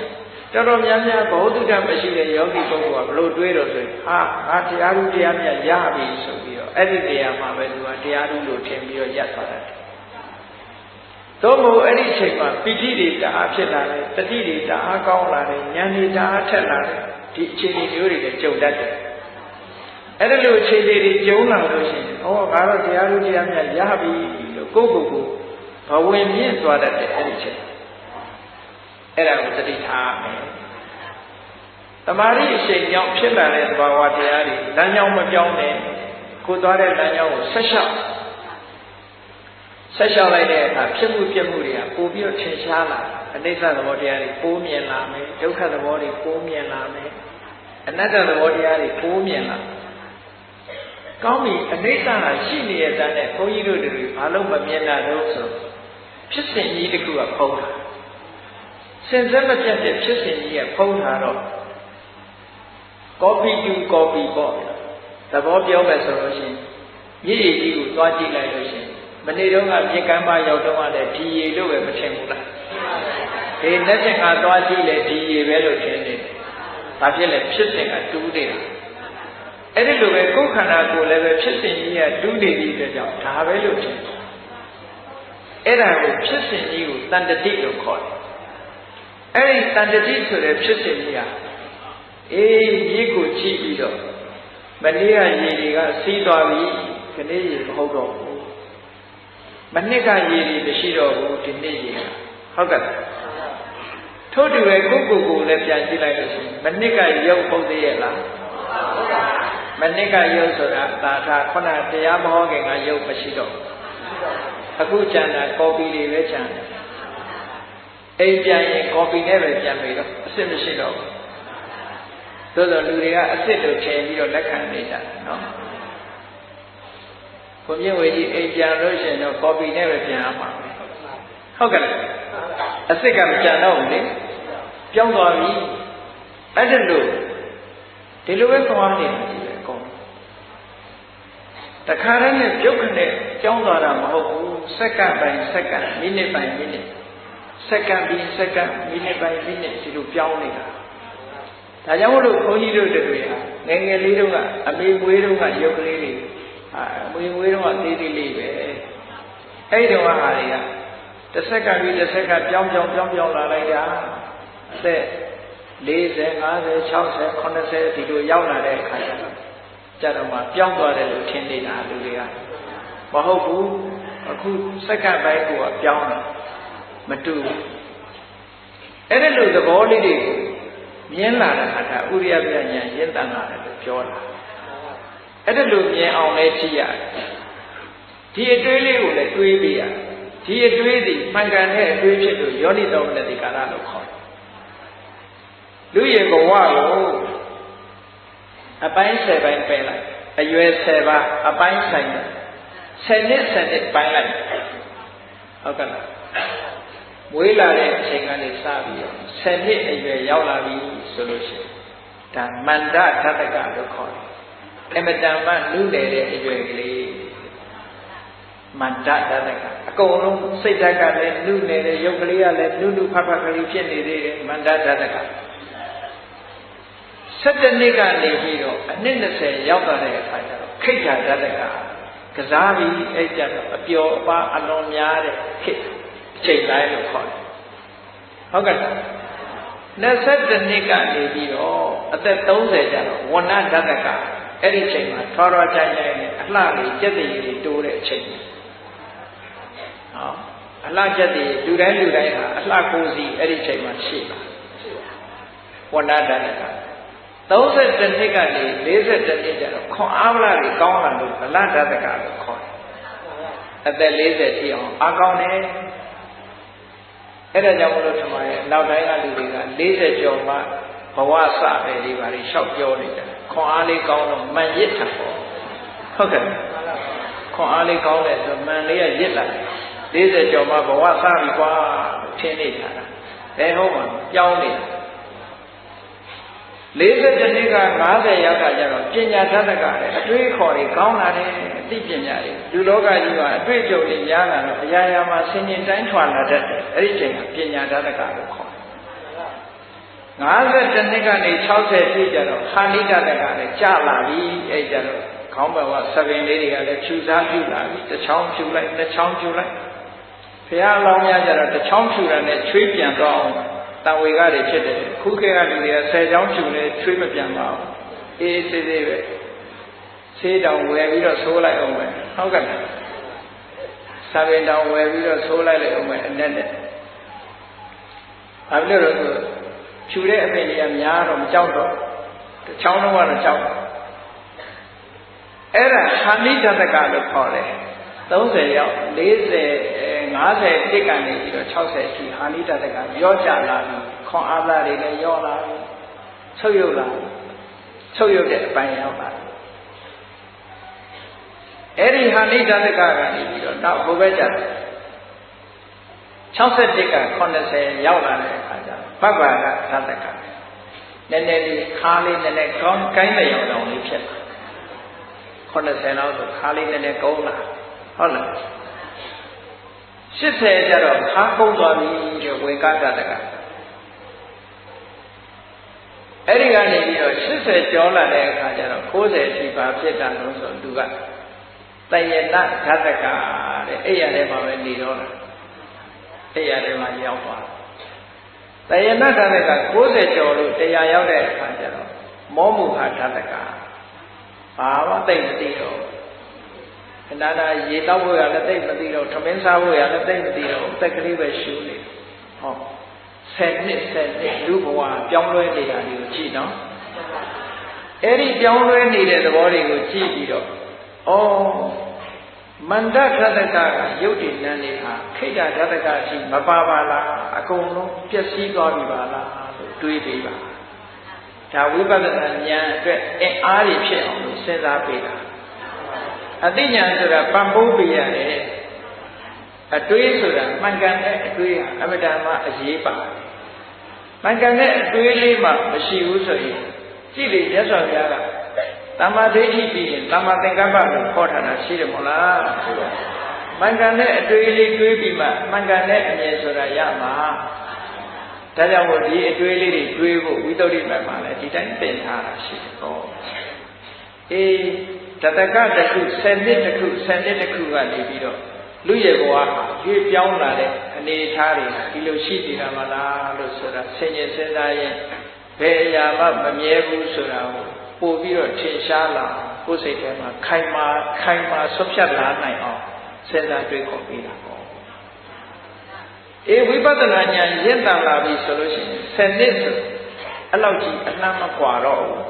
တော်တော်များများဘဝတုဒ္ဓမရှိတဲ့ယောဂီပုဂ္ဂိုလ်ကဘလို့တွေးတော့ဆိုရင်ဟာငါတရားဓုတရားမြတ်ရပြီဆိုပြီးတော့အဲ့ဒီတရားမှာပဲသူကတရားဓုလို့ထင်ပြီးတော့ရပ်သွားတယ်သို့မဟုတ်အဲ့ဒီအချိန်မှာပိဋိတွေတအားဖြစ်လာတယ်တတိတွေတအားကောင်းလာတယ်ဉာဏ်တွေတအားထက်လာတယ်ဒီအခြေအနေမျိုးတွေလည်းကြုံတတ်တယ်အဲ့ဒီလိုအခြေအနေတွေကြုံလာလို့ရှိရင်ငါတော့တရားဓုတရားမြတ်ရပြီလို့ကိုယ့်ကိုယ်ကိုဘဝင်မြင့်သွားတတ်တယ်အဲ့ဒီအချိန် အဲ့ဒါကိုသတိထားမယ်တမာရီအရှိန်ကြောင့်ဖြစ်လာတဲ့သဘာဝတရားတွေလမ်းကြောင်းမပြောင်းနဲ့ကိုသွားတဲ့လမ်းကြောင်းကိုဆက်လျှောက်လိုက်တဲ့အခါဖြစ်မှုပြမှုတွေကပိုပြီးတော့ထင်ရှားလာအနိစ္စသဘောတရားတွေပိုးမြင်လာမယ်ဒုက္ခသဘောတွေပိုးမြင်လာမယ်အနတ္တသဘောတရားတွေပိုးမြင်လာကောင်းပြီအနိစ္စဟာရှိနေတဲ့တန်းနဲ့ဘုန်းကြီးတို့တွေဘာလို့မမြင်တာလို့ဆိုဖြစ်စဉ်ကြီးတစ်ခုကဖုံးတာစင်စက်မပြတ်တဲ့ဖြစ်စဉ်ကြီးကဖုံးတာတော့ copy to copy ပေါ့သဘောပြောမယ်ဆိုလို့ရှိရင်မြည်ရည်ကြီးကိုသွားကြည့်လိုက်လို့ရှိရင်မနေ့တုန်းကမြေကမ်းပါရောက်တော့လည်းဒီရည်လို့ပဲမထင်ဘူးလားဒီလက်ချက်ငါသွားကြည့်လေဒီရည်ပဲလို့ထင်နေတယ်ဘာဖြစ်လဲဖြစ်စဉ်ကတူးနေတာအဲ့ဒီလိုပဲကိုယ်ခန္ဓာကိုယ်လည်းပဲဖြစ်စဉ်ကြီးကတူးနေပြီးတဲ့ကြောင့်ဒါပဲလို့ထင်တယ်အဲ့ဒါကိုဖြစ်စဉ်ကြီးကိုတန်တတိလို့ခေါ်တယ်အဲ့ဒီတန်တတိဆိုတဲ့ဖြစ်စဉ်ကြီးဟာအေးမြေကိုကြည့်ပြီးတော့မနေ့ကရေတွေကစီးသွားပြီဒီနေ့ရေမဟုတ်တော့ဘူးမနှစ်ကရေတွေမရှိတော့ဘူးဒီနေ့ရေဟုတ်ကဲ့ထို့တူပဲကိုယ်လည်းပြန်ကြည့်လိုက်လို့ရှိရင်မနှစ်ကရုပ်ဟုတ်သေးရဲ့လားမနှစ်ကရုပ်ဆိုတာသာသာခုနတရားမဟောခင်ကရုပ်မရှိတော့အခုကျန်တာကော်ပီတွေပဲကျန်တယ်အိမ်ပြန်ရင်ကော်ပီနဲ့ပဲပြန်ပြီးတော့အစ်စ်မရှိတော့ဘူးသို့သောလူတွေကအစ်စ်လို့ထင်ပြီးတော့လက်ခံနေကြတယ်နော်ဘုမြင့်ဝေကြီးအိမ်ပြန်လို့ရှိရင်တော့ကော်ပီနဲ့ပဲပြန်ရမှာဟုတ်ကဲ့အစ်စ်ကမကြံတော့ဘူးလေပြောင်းသွားပြီအဲ့ဒါလို့ဒီလိုပဲသွားနေတယ်ဒီအကုန်တခါတည်းနဲ့ပြုတ်ခနဲ့ကြောင်းသွားတာမဟုတ်ဘူးစက္ကန့်ပိုင်းစက္ကန့်မိနစ်ပိုင်းမိနစ်စက္ကန့်ပြီးစက္ကန့်မိနစ်ပိုင်းမိနစ်ဒီလိုပြောင်းနေတာဒါကြောင့်မို့လို့ဘုန်းကြီးတို့တွေဟာငယ်ငယ်လေးတုန်းကအမေမွေးတုန်းကရုပ်ကလေးတွေအမေမွေးတုန်းကသေးသေးလေးပဲအဲ့ဒီတော့ဟာတွေကတစ်စက္ကန့်ပြီးတစ်စက္ကန့်ပြောင်းလာလိုက်တာအသက်40 50 60 80ဒီလိုရောက်လာတဲ့အခါကျတော့မှပြောင်းသွားတယ်လို့ထင်နေတာလူတွေကမဟုတ်ဘူးအခုစက္ကန့်ပိုင်းကပြောင်းတာမတူအဲ့ဒီလိုသဘောလေးတွေမြင်လာတဲ့အခါဥရိယပြညာရင့်တန်လာတယ်လို့ပြောတာအဲ့ဒီလိုမြင်အောင်လဲကြည့်ရတယ်ဒီအတွေးလေးကိုလည်းတွေးပေးရဒီအတွေးသည်မှန်ကန်တဲ့အတွေးဖြစ်လို့ယောနိတော်မနတိကာရလို့ခေါ်တယ်လူရဲ့ဘဝကိုအပိုင်း10ပိုင်းပယ်လိုက်အရွယ်10ပါးအပိုင်းဆိုင်တယ်10နှစ်ပိုင်းလိုက်ဟုတ်ကဲ့လားမွေးလာတဲ့အချိန်ကနေစပြီးတော့10နှစ်အရွယ်ရောက်လာပြီဆိုလို့ရှိရင်ဒါမန္တဓာတကလို့ခေါ်တယ်အမတန်မှနုနယ်တဲ့အရွယ်ကလေးမန္တဓာတကအကုန်လုံးစိတ်ဓာတ်ကလည်းနုနယ်တဲ့ရုပ်ကလေးကလည်းနုဖတ်ကလေးဖြစ်နေသေးတယ်မန္တဓာတက17နှစ်ကနေပြီးတော့အနှစ်20ရောက်လာတဲ့အခါကျတော့ခိဋ္ဌဓာတကစားပြီးအဲ့ကြတော့အပျော်အပါအလွန်များတဲ့ခိဋ္ဌချိန်တိုင်းလို့ခေါ်တယ်ဟုတ်ကဲ့22နှစ်ကနေပြီးတော့အသက်30ကျတော့ဝဏ္ဏဓာတကအဲ့ဒီချိန်မှာထောတော်ကြိုင်နဲ့အလှလေးကြက်တည်လေးတိုးတဲ့အချိန်ဟောအလှကြက်တည်လူတိုင်းဟာအလှကိုစီအဲ့ဒီချိန်မှာရှိတာဝဏ္ဏဓာတက32နှစ်ကနေ42နှစ်ကျတော့ခွန်အားဗလာတွေကောင်းလာလို့ဗလဓာတကလို့ခေါ်တယ်အသက်40တိအောင်အားကောင်းတယ်အဲ့ဒါကြောင့်မလို့ထမရဲ့နောက်တိုင်းကလူတွေက40ကျော်မှဘဝစတယ်ဒီပါလေးလျှောက်ပြောနေတယ်ခွန်အားလေးကောင်းတော့မန်ရစ်တာပေါ့ဟုတ်ကဲ့ခွန်အားလေးကောင်းတယ်ဆိုမန်လေးကရစ်လာ40ကျော်မှဘဝစပြီကွာထင်နေတာဟုတ်မှာပြောင်းနေတာ40နှစ်က50ရောက်ကကျတော့ပညာဓာတကလည်းအတွေးခေါ်တွေကောင်းလာတယ်အသိပညာတွေလူလောကကြီးကအတွေ့အကြုံတွေများလာတော့အရာရာမှာဆင်ញင်တိုင်းထွာလာတတ်တယ်အဲ့ဒီချိန်ကပညာဓာတကလို့ခေါ်တယ်52နှစ်ကနေ60ပြည့်ကျတော့ဟာနိဓာတကလည်းကျလာပြီအဲ့ကျတော့ခေါင်းဘဝသဘင်လေးတွေကလည်းဖြူစားဖြူလာပြီတစ်ချောင်းဖြူလိုက်နှစ်ချောင်းဖြူလိုက်ဘုရားအလောင်းများကျတော့တစ်ချောင်းဖြူတာနဲ့ချွေးပြန်တော့အောင်တန်ဝေကတွေဖြစ်တယ်ခုခေတ်ကလူတွေက10ချောင်းဖြူလဲချွေးမပြန်ပါဘူးအေးသေးသေးပဲဆေးတောင်ဝယ်ပြီးတော့ဆိုးလိုက်အောင်ပဲဟုတ်ကဲ့စာပင်တောင်ဝယ်ပြီးတော့ဆိုးလိုက်အောင်ပဲအနဲ့ ဘာဖြစ်လို့လဲဆိုဖြူတဲ့အပင်တွေကများတော့မကြောက်တော့တစ်ချောင်းလုံးကတော့ကြောက်အဲ့ဒါဟာနိတတကလို့ခေါ်တယ်30ရောက်40 50တိကနေပြီးတော့60အထိဟာနိတတကရောကြလာပြီးခွန်အားသားတွေလည်းရောလာပြီးချုပ်ရုပ်လာချုပ်ရုပ်တဲ့အပိုင်းရောက်လာအဲ့ဒီဟာနိတတကကနေပြီးတော့နောက်ဘုဘဲကြတယ်61က80ရောက်လာတဲ့အခါကျဘဗ္ဗာကသတ္တကနည်းနည်းလေးခါလေးနည်းနည်းကောင်းကိုင်းတဲ့ရောက်တော့လေးဖြစ်လာ80လောက်ဆိုခါလေးနည်းနည်းကုန်းလာဟုတ်လား80ကျတော့ခါကုန်းသွားပြီတဲ့ဝေကသတ္တကအဲ့ဒီကနေပြီးတော့80ကျော်လာတဲ့အခါကျတော့90အထိပါဖြစ်တာလို့ဆိုသူကတယနဓတ္တကတဲ့အဲ့ရထဲမှာပဲနေတော့တာအဲ့ရထဲမှာရောက်သွားတယနဓတ္တက90ကျော်လို့100ရောက်တဲ့အခါကျတော့မောမုဟာဓတ္တကဘာမှသိမသိတော့ခဏတာရေတောက်ဖို့ရလည်းသိမသိတော့ထမင်းစားဖို့ရလည်းသိမသိတော့တက်ကလေးပဲရှူနေဟော10နှစ်လူဘဝပြောင်းလဲနေတာတွေကိုကြည့်နော်အဲ့ဒီပြောင်းလဲနေတဲ့သဘောတွေကိုကြည့်ပြီးတော့မန္တဓတ္တကရုပ်တည်နန်းတွေဟာခိတ္တဓတ္တကအထိမပါပါလားအကုန်လုံးပျက်စီးသွားပြီပါလားလို့တွေးပြီးပါဒါဝိပဿနာဉာဏ်အတွက်အင်အားတွေဖြစ်အောင်လို့စဉ်းစားပေးတာအသိဉာဏ်ဆိုတာပံ့ပိုးပေးရတယ်အတွေးဆိုတာမှန်ကန်တဲ့အတွေးဟာအမတန်မှအရေးပါတယ်မှန်ကန်တဲ့အတွေးလေးမှမရှိဘူးဆိုရင်ကြည့်လေမြတ်စွာဘုရားကသမ္မာဒိဋ္ဌိပြီးရင်သမ္မာသင်္ကပ္ပကိုခေါ်ထားတာရှိတယ်မဟုတ်လားမှန်ကန်တဲ့အတွေးလေးတွေးပြီးမှမှန်ကန်တဲ့အမြင်ဆိုတာရမှာဒါကြောင့်မို့ဒီအတွေးလေးတွေတွေးဖို့ဝိသုဒ္ဓိမတ်မှာလည်းဒီတိုင်းသင်ထားတာရှိတယ်ဟောတတကတစ်ခု10နှစ်တစ်ခု10နှစ်တစ်ခုကနေပြီးတော့လူရဲ့ဘဝဟာရွေ့ပြောင်းလာတဲ့အနေအထားတွေဒီလိုရှိနေတာမလားလို့ဆိုတာဆင်ញင်စဉ်းစားရင်ဘယ်အရာမှမမြဲဘူးဆိုတာကိုပို့ပြီးတော့ထင်ရှားလာကိုယ်စိတ်ထဲမှာခိုင်မာဆွတ်ဖြတ်လာနိုင်အောင်စဉ်းစားတွေးခေါ်ပြီးတာပေါ့ဝိပဿနာဉာဏ်ရင့်တန်လာပြီဆိုလို့ရှိရင်10နှစ်ဆိုအဲ့လောက်ကြီးအနှံ့မကွာတော့ဘူး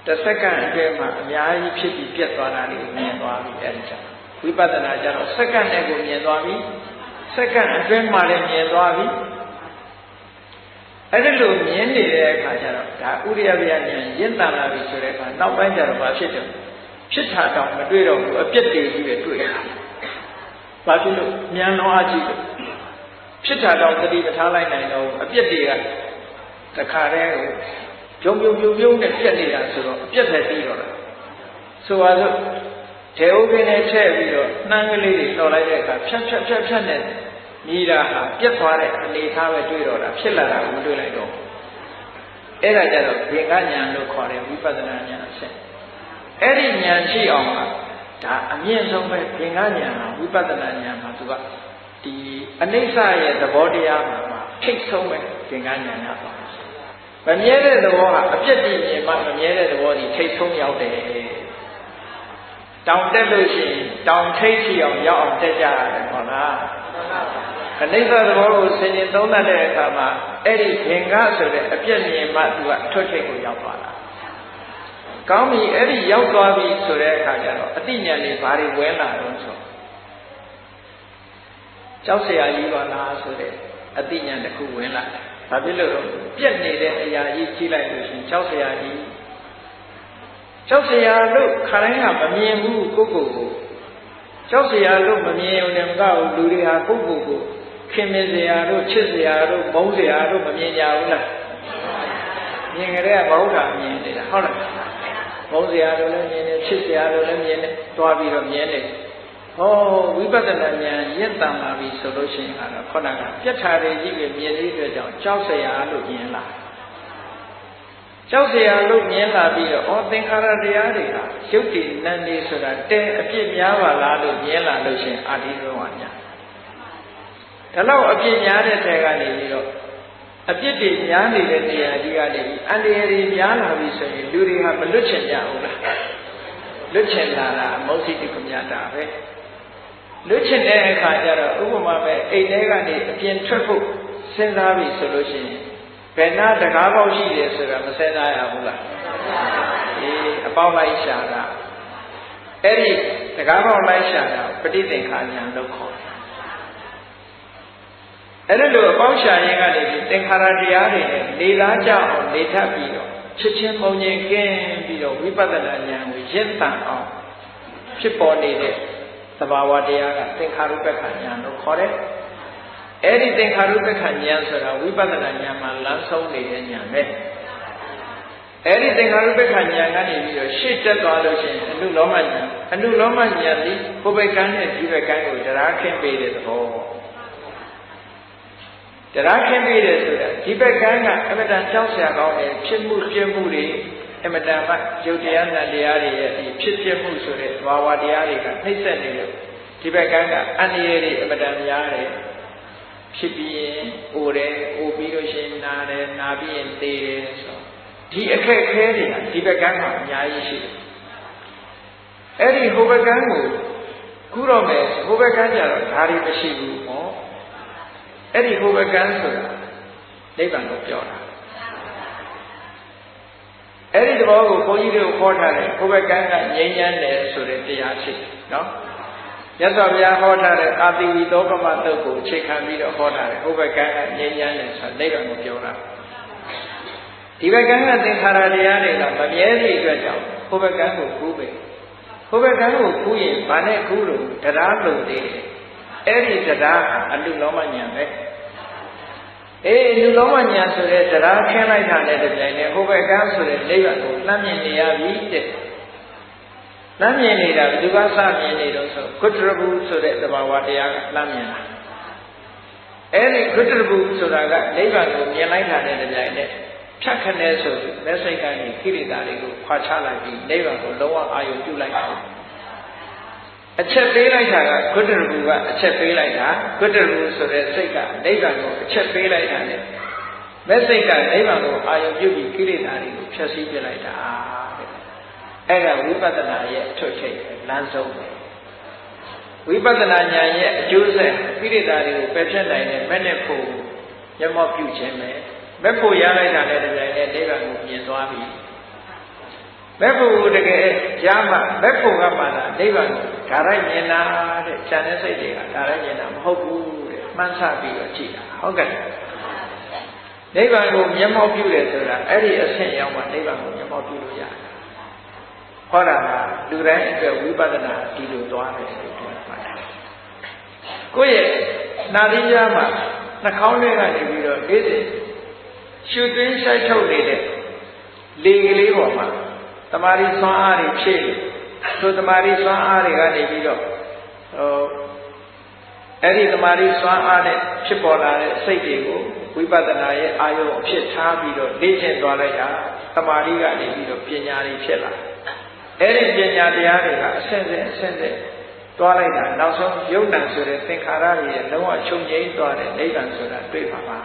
တစ်စက္ကန့်အတွင်းမှာအများကြီးဖြစ်ပြီးပြတ်သွားတာလေးမြင်သွားပြီအဲ့ဒီကြောင့်ဝိပဿနာကျတော့စက္ကန့်နဲ့ကိုမြင်သွားပြီစက္ကန့်အတွင်းမှာလည်းမြင်သွားပြီအဲ့ဒီလိုမြင်နေတဲ့အခါကျတော့ဒါဥရိယဗျာဉာဏ်ရင့်တန်လာပြီဆိုတဲ့အခါနောက်ပိုင်းကျတော့ဘာဖြစ်တယ်ဖြစ်တာတောင်မတွေ့တော့ဘူးအပြစ်တွေကြီးပဲတွေ့တာဘာဖြစ်လို့ဉာဏ်တော်အကြည့်လို့ဖြစ်တာတော့သတိမထားလိုက်နိုင်တော့အပြစ်တွေကတခါတည်းပြုံနဲ့ပြက်နေတာဆိုတော့အပြက်ပဲပြီးတော့လားဆိုပါစို့ထေဥပင်းနဲ့ထည့်ပြီးတော့နှမ်းကလေးတွေတော်လိုက်တဲ့အခါဖြတ်နဲ့မြည်တာဟာပြက်သွားတဲ့အနေထားပဲတွေ့တော့တာဖြစ်လာတာကိုမတွေ့လိုက်တော့အဲ့ဒါကြတော့ဘင်္ဂဉာဏ်လို့ခေါ်တဲ့ဝိပဿနာဉာဏ်အဆင့်အဲ့ဒီဉာဏ်ရှိအောင်ကဒါအမြင့်ဆုံးပဲဘင်္ဂဉာဏ်ဟာဝိပဿနာဉာဏ်မှာသူကဒီအနိစ္စရဲ့သဘောတရားမှာထိတ်ဆုံးပဲဘင်္ဂဉာဏ်ကပါမမြဲတဲ့သဘောဟာအပြစ်တည်မြင်မှမမြဲတဲ့သဘောကြီးထိတ်ဆုံးရောက်တယ်တောင်တက်လို့ရှိရင်တောင်ထိတ်စီအောင်ရောက်အောင်တက်ကြရတယ်ဟုတ်လားအနိစ္စသဘောကိုဆင်ញင်သုံးသပ်တဲ့အခါမှာအဲ့ဒီဘင်္ဂဆိုတဲ့အပြစ်မြင်မှသူကထွတ်ထိတ်ကိုရောက်သွားတာကောင်းပြီအဲ့ဒီရောက်သွားပြီဆိုတဲ့အခါကျတော့အတိညာဉ်လေးဘာတွေဝင်လာတော့ဆိုကြောက်เสียကြီးပါလားဆိုတဲ့အတိညာဉ်တစ်ခုဝင်လာတယ်ဘာဖြစ်လို့ပြက်နေတဲ့အရာကြီးကြည့်လိုက်လို့ရှိရင်ကြောက်เสียကြီးကြောက်เสียလို့ခါတိုင်းကမမြင်ဘူးကိုကြောက်เสียလို့မမြင်ုံနဲ့မကဘူးလူတွေဟာကိုခင်မင်เสียတို့ချစ်เสียတို့မုန်းเสียတို့မမြင်ကြဘူးလားမြင်ကြတဲ့ဘုရားမြင်နေတာဟုတ်လားမုန်းเสียတို့လည်းမြင်တယ်ချစ်เสียတို့လည်းမြင်တယ်တွားပြီးတော့မြင်တယ်ဟောဝိပဿနာဉာဏ်ရင့်တန်လာပြီဆိုလို့ရှိရင်ကတော့ခေါင်းကပြတ်ထားတဲ့ကြီးပဲမြင်သေးတဲ့အတွက်ကြောင့်ကြောက်เสียလို့မြင်လာကြောက်เสียလို့မြင်လာပြီးတော့သင်္ခါရတရားတွေကရုပ်တည်နံနေဆိုတာတဲအပြစ်များပါလားလို့မြင်လာလို့ရှိရင်အာဒီရောဝညာဒါတော့အပြစ်များတဲ့ထဲကနေပြီးတော့အပြစ်တွေများနေတဲ့နေရာကြီးကနေပြီးအန္တရာယ်တွေများလာပြီဆိုရင်လူတွေဟာမလွတ်ချင်ကြဘူးလားလွတ်ချင်လာတာမௌသိတိကမြတ်တာပဲလွတ်ချင်တဲ့အခါကျတော့ဥပမာပဲအိမ်ထဲကနေအပြင်ထွက်ဖို့စ စဉ်းစားပြီဆိုလို့ရှိရင်ဘယ်နာတကားပေါက်ရှိတယ်ဆိုတာမစဉ်းစားရဘူးလားအပေါက်လိုက်ရှာတာအဲ့ဒီတကားပေါက်လိုက်ရှာတာပဋိသင်္ခါဉာဏ်လို့ခေါ်တယ်အဲ့ဒါလိုအပေါက်ရှာရင်ကနေပြီးသင်္ခါရတရားတွေနဲ့နေလားကြအောင်နေထပ်ပြီးတော့ချက်ချင်းပုံငြိမ်ကင်းပြီးတော့ဝိပဿနာဉာဏ်ကိုရင့်တန်အောင်ဖြစ်ပေါ်နေတဲ့သဘာဝတရားကသင်္ခါရုပ္ပခဉာဏ်လို့ခေါ်တယ်အဲ့ဒီသင်္ခါရုပ္ပခဉာဏ်ဆိုတာဝိပဿနာဉာဏ်မှာလမ်းဆုံးနေတဲ့ဉာဏ်ပဲအဲ့ဒီသင်္ခါရုပ္ပခဉာဏ်ကနေပြီးတော့ရှေ့တက်သွားလို့ရှိရင်အနုလောမဉာဏ်ဒီဘုဗ္ဗကံနဲ့ဒီဘကံကိုတရားခင်းပေးတဲ့သဘောတရားခင်းပေးတယ်ဆိုတာဒီဘက်ကံကအမတန်ကြောက်စရာကောင်းတယ်ဖြစ်မှုပြမှုတွေအမတန်မှယုတ်တရားနဲ့တရားတွေရဲ့ဒီဖြစ်ပြမှုဆိုတဲ့ဘာဝတရားတွေကနှိမ့်ဆက်နေလို့ဒီဘက်ကံကအန္တရာယ်တွေအမတန်များတယ်ဖြစ်ပြီးရင်အိုတယ်အိုပြီးလို့ရှိရင်နာတယ်နာပြီးရင်သေတယ်ဆိုဒီအခက်ခဲတွေကဒီဘက်ကံမှာအများကြီးရှိတယ်အဲ့ဒီဟိုဘက်ကံကိုကူးတော့မယ်ဟိုဘက်ကံကြတော့ဓာရီမရှိဘူးဟောအဲ့ဒီဟိုဘကံဆိုတာနိဗ္ဗာန်ကိုပြောတာအဲ့ဒီသဘောကိုဘုန်းကြီးတို့ခေါ်ထားတယ်ဟိုဘကံကငြိမ်းချမ်းတယ်ဆိုတဲ့တရားရှိတယ်နော်မြတ်စွာဘုရားဟောထားတဲ့အာတိဝိသောကမတုတ်ကိုအခြေခံပြီးတော့ဟောထားတယ်ဟိုဘကံကငြိမ်းချမ်းတယ်ဆိုနိဗ္ဗာန်ကိုပြောတာဒီဘကံကသင်္ခါရတရားတွေကမမြဲသည့်အတွက်ကြောင့်ဟိုဘကံကိုကူးပဲဟိုဘကံကိုကူးရင်ဘာနဲ့ကူးလို့တရားလုံးသေးတယ်အဲ့ဒီတရားအနုလောမဉာဏ်ပဲအနုလောမဉာဏ်ဆိုတဲ့တရားခင်းလိုက်တာနဲ့တပြိုင်တည်းဟိုဘက်ကဆိုတဲ့နိဗ္ဗာန်ကိုလှမ်းမြင်နေရပြီတဲ့လှမ်းမြင်နေတာဘယ်သူကစမြင်နေတော့ဆိုကုတ္တရဘူးဆိုတဲ့သဘာဝတရားကလှမ်းမြင်တာအဲ့ဒီကုတ္တရဘူးဆိုတာကနိဗ္ဗာန်ကိုမြင်လိုက်တာနဲ့တပြိုင်တည်းဖြတ်ခနဲ့ဆိုပြီးလက်စိတ်ကနေခိရိတာတွေကိုခွာချလိုက်ပြီးနိဗ္ဗာန်ကိုလုံးဝအာရုံပြုလိုက်တာအချက်ပေးလိုက်တာကကုတ္တရဘူးကအချက်ပေးလိုက်တာကုတ္တရဘူးဆိုတဲ့စိတ်ကနိဗ္ဗာန်ကိုအချက်ပေးလိုက်တာနဲ့မဲ့စိတ်ကနိဗ္ဗာန်ကိုအာရုံပြုပြီးကိလေသာတွေကိုဖျက်ဆီးပြလိုက်တာတဲ့အဲ့ဒါဝိပဿနာရဲ့အထွတ်ထိပ်လမ်းဆုံးပဲဝိပဿနာဉာဏ်ရဲ့အကျိုးဆက်ကိလေသာတွေကိုပယ်ဖြတ်နိုင်တဲ့မဲ့နဲ့ဖို့မျက်မှောက်ပြုခြင်းပဲမဲ့ဖို့ရလိုက်တာနဲ့တပြိုင်တည်းနိဗ္ဗာန်ကိုမြင်သွားပြီမဲ့ဖို့တကယ်ရမှမဲ့ဖို့ကမှလာနိဗ္ဗာန်ကိုဓာရိုက်မြင်တာတဲ့ဉာဏ်နဲ့စိတ်တွေကဓာရိုက်မြင်တာမဟုတ်ဘူးတဲ့မှန်းဆပြီးတော့ကြည့်တာဟုတ်ကဲ့နိဗ္ဗာန်ကိုမျက်မှောက်ပြုတယ်ဆိုတာအဲ့ဒီအဆင့်ရောက်မှနိဗ္ဗာန်ကိုမျက်မှောက်ပြုလို့ရတယ်ဟောတာကလူတိုင်းအတွက်ဝိပဿနာဒီလိုသွားတယ်လို့ပြောပါတယ်ကိုယ့်ရဲ့နာသီးကြားမှာနှာခေါင်းထဲကနေပြီးတော့နေ့စဉ်ရှုသွင်းဆိုင်ထုတ်နေတဲ့လေကလေးပေါ်မှာတမာရီဆွမ်းအားတွေဖြည့်လို့တမာရီဆွမ်းအားတွေကနေပြီးတော့အဲ့ဒီတမာရီဆွမ်းအားနဲ့ဖြစ်ပေါ်လာတဲ့စိတ်တွေကိုဝိပဿနာရဲ့အာယုံအဖြစ်ထားပြီးတော့လေ့ကျင့်သွားလိုက်တာတမာရီကနေပြီးတော့ပညာတွေဖြစ်လာအဲ့ဒီပညာတရားတွေကအဆင့်ဆင့်သွားလိုက်တာနောက်ဆုံးယုတ်တန်ဆိုတဲ့သင်္ခါရတွေရဲ့လုံးဝချုပ်ငြိမ်းသွားတဲ့နိဗ္ဗာန်ဆိုတာတွေ့ပါပါ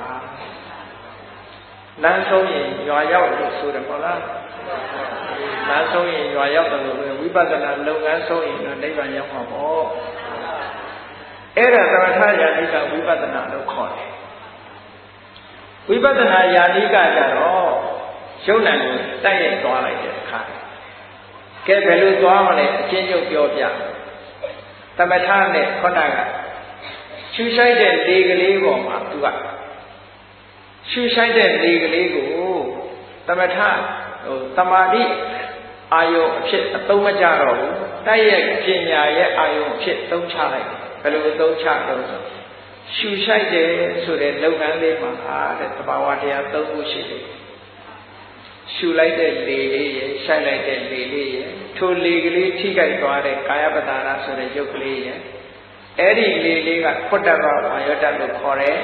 လမ်းဆုံးရင်ရွာရောက်လို့ဆိုတယ်မဟုတ်လားလမ်းဆုံးရင်ရွာရောက်တယ်လို့ဝိပဿနာလုပ်ငန်းဆုံးရင်တော့နိဗ္ဗာန်ရောက်မှာပေါ့အဲ့ဒါသမထယာနိကဝိပဿနာလို့ခေါ်တယ်ဝိပဿနာယာနိကကြတော့ယုတ်တန်ကိုတိုက်ရိုက်သွားလိုက်တဲ့အခါကဲဘယ်လိုသွားမလဲအချင်းချုပ်ပြောပြသမထနဲ့ခုနကရှူဆိုင်တဲ့လေကလေးပေါ်မှာသူကရှူဆိုင်တဲ့လေကလေးကိုသမထသမာဓိအာယုံအဖြစ်အသုံးမကျတော့ဘူးတိုက်ရိုက်ပညာရဲ့အာယုံအဖြစ်သုံးချလိုက်ဘယ်လိုသုံးချတော့ဆိုရှူဆိုင်တယ်ဆိုတဲ့လုပ်ငန်းလေးမှာတဲ့သဘာဝတရားသုံးခုရှိတယ်ရှူလိုက်တဲ့လေလေးရယ်ရှိုက်လိုက်တဲ့လေလေးရယ်ထိုလေကလေးထိခိုက်သွားတဲ့ကာယပတာရဆိုတဲ့ရုပ်ကလေးရယ်အဲ့ဒီလေလေးကဖွတ်တတ်ပါဝါယောတတ်လို့ခေါ်တယ်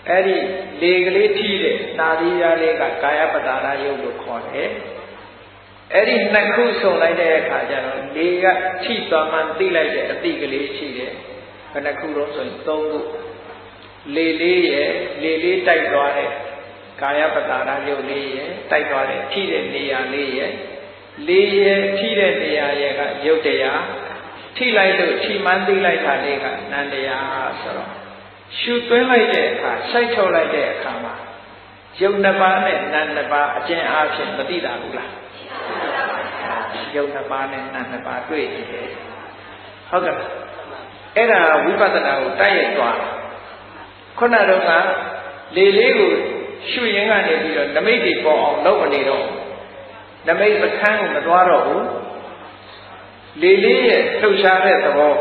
အဲ့ဒီလေကလေးထိတဲ့နာသီးရားလေးကကာယပတာရရုပ်လို့ခေါ်တယ်အဲ့ဒီနှစ်ခုဆုံလိုက်တဲ့အခါကျတော့လေကထိသွားမှသိလိုက်တဲ့အတိကလေးရှိတယ်ဘယ်နှခုတော့ဆိုရင်၃ခုလေလေးရယ်လေလေးတိုက်သွားတဲ့ကာယပတာရရုပ်လေးရယ်တိုက်သွားတဲ့ထိတဲ့နေရာလေးရယ်လေရယ်ထိတဲ့နေရာရယ်ကရုပ်တရားထိလိုက်လို့ထိမှန်းသိလိုက်တာလေးကနန္တရားဆိုတော့ ရှုသွင်းလိုက်တဲ့အခါစိုက်ထုတ်လိုက်တဲ့အခါမှာယုံနှစ်ပါးနဲ့နာမ်နှစ်ပါးအကျဉ်းအားဖြင့်မသိတာဘူးလားယုံနှစ်ပါးနဲ့နာမ်နှစ်ပါးတွေ့နေတယ်ဟုတ်ကဲ့အဲ့ဒါဝိပဿနာကိုတိုက်ရိုက်သွားခုနတော့ကလေလေးကိုရှုရင်းကနေပြီးတော့နမိတ်တွေပေါ်အောင်လုပ်မနေတော့နမိတ်ပခန်းကိုမသွားတော့ဘူးလေလေးရဲ့လှုပ်ရှားတဲ့သဘော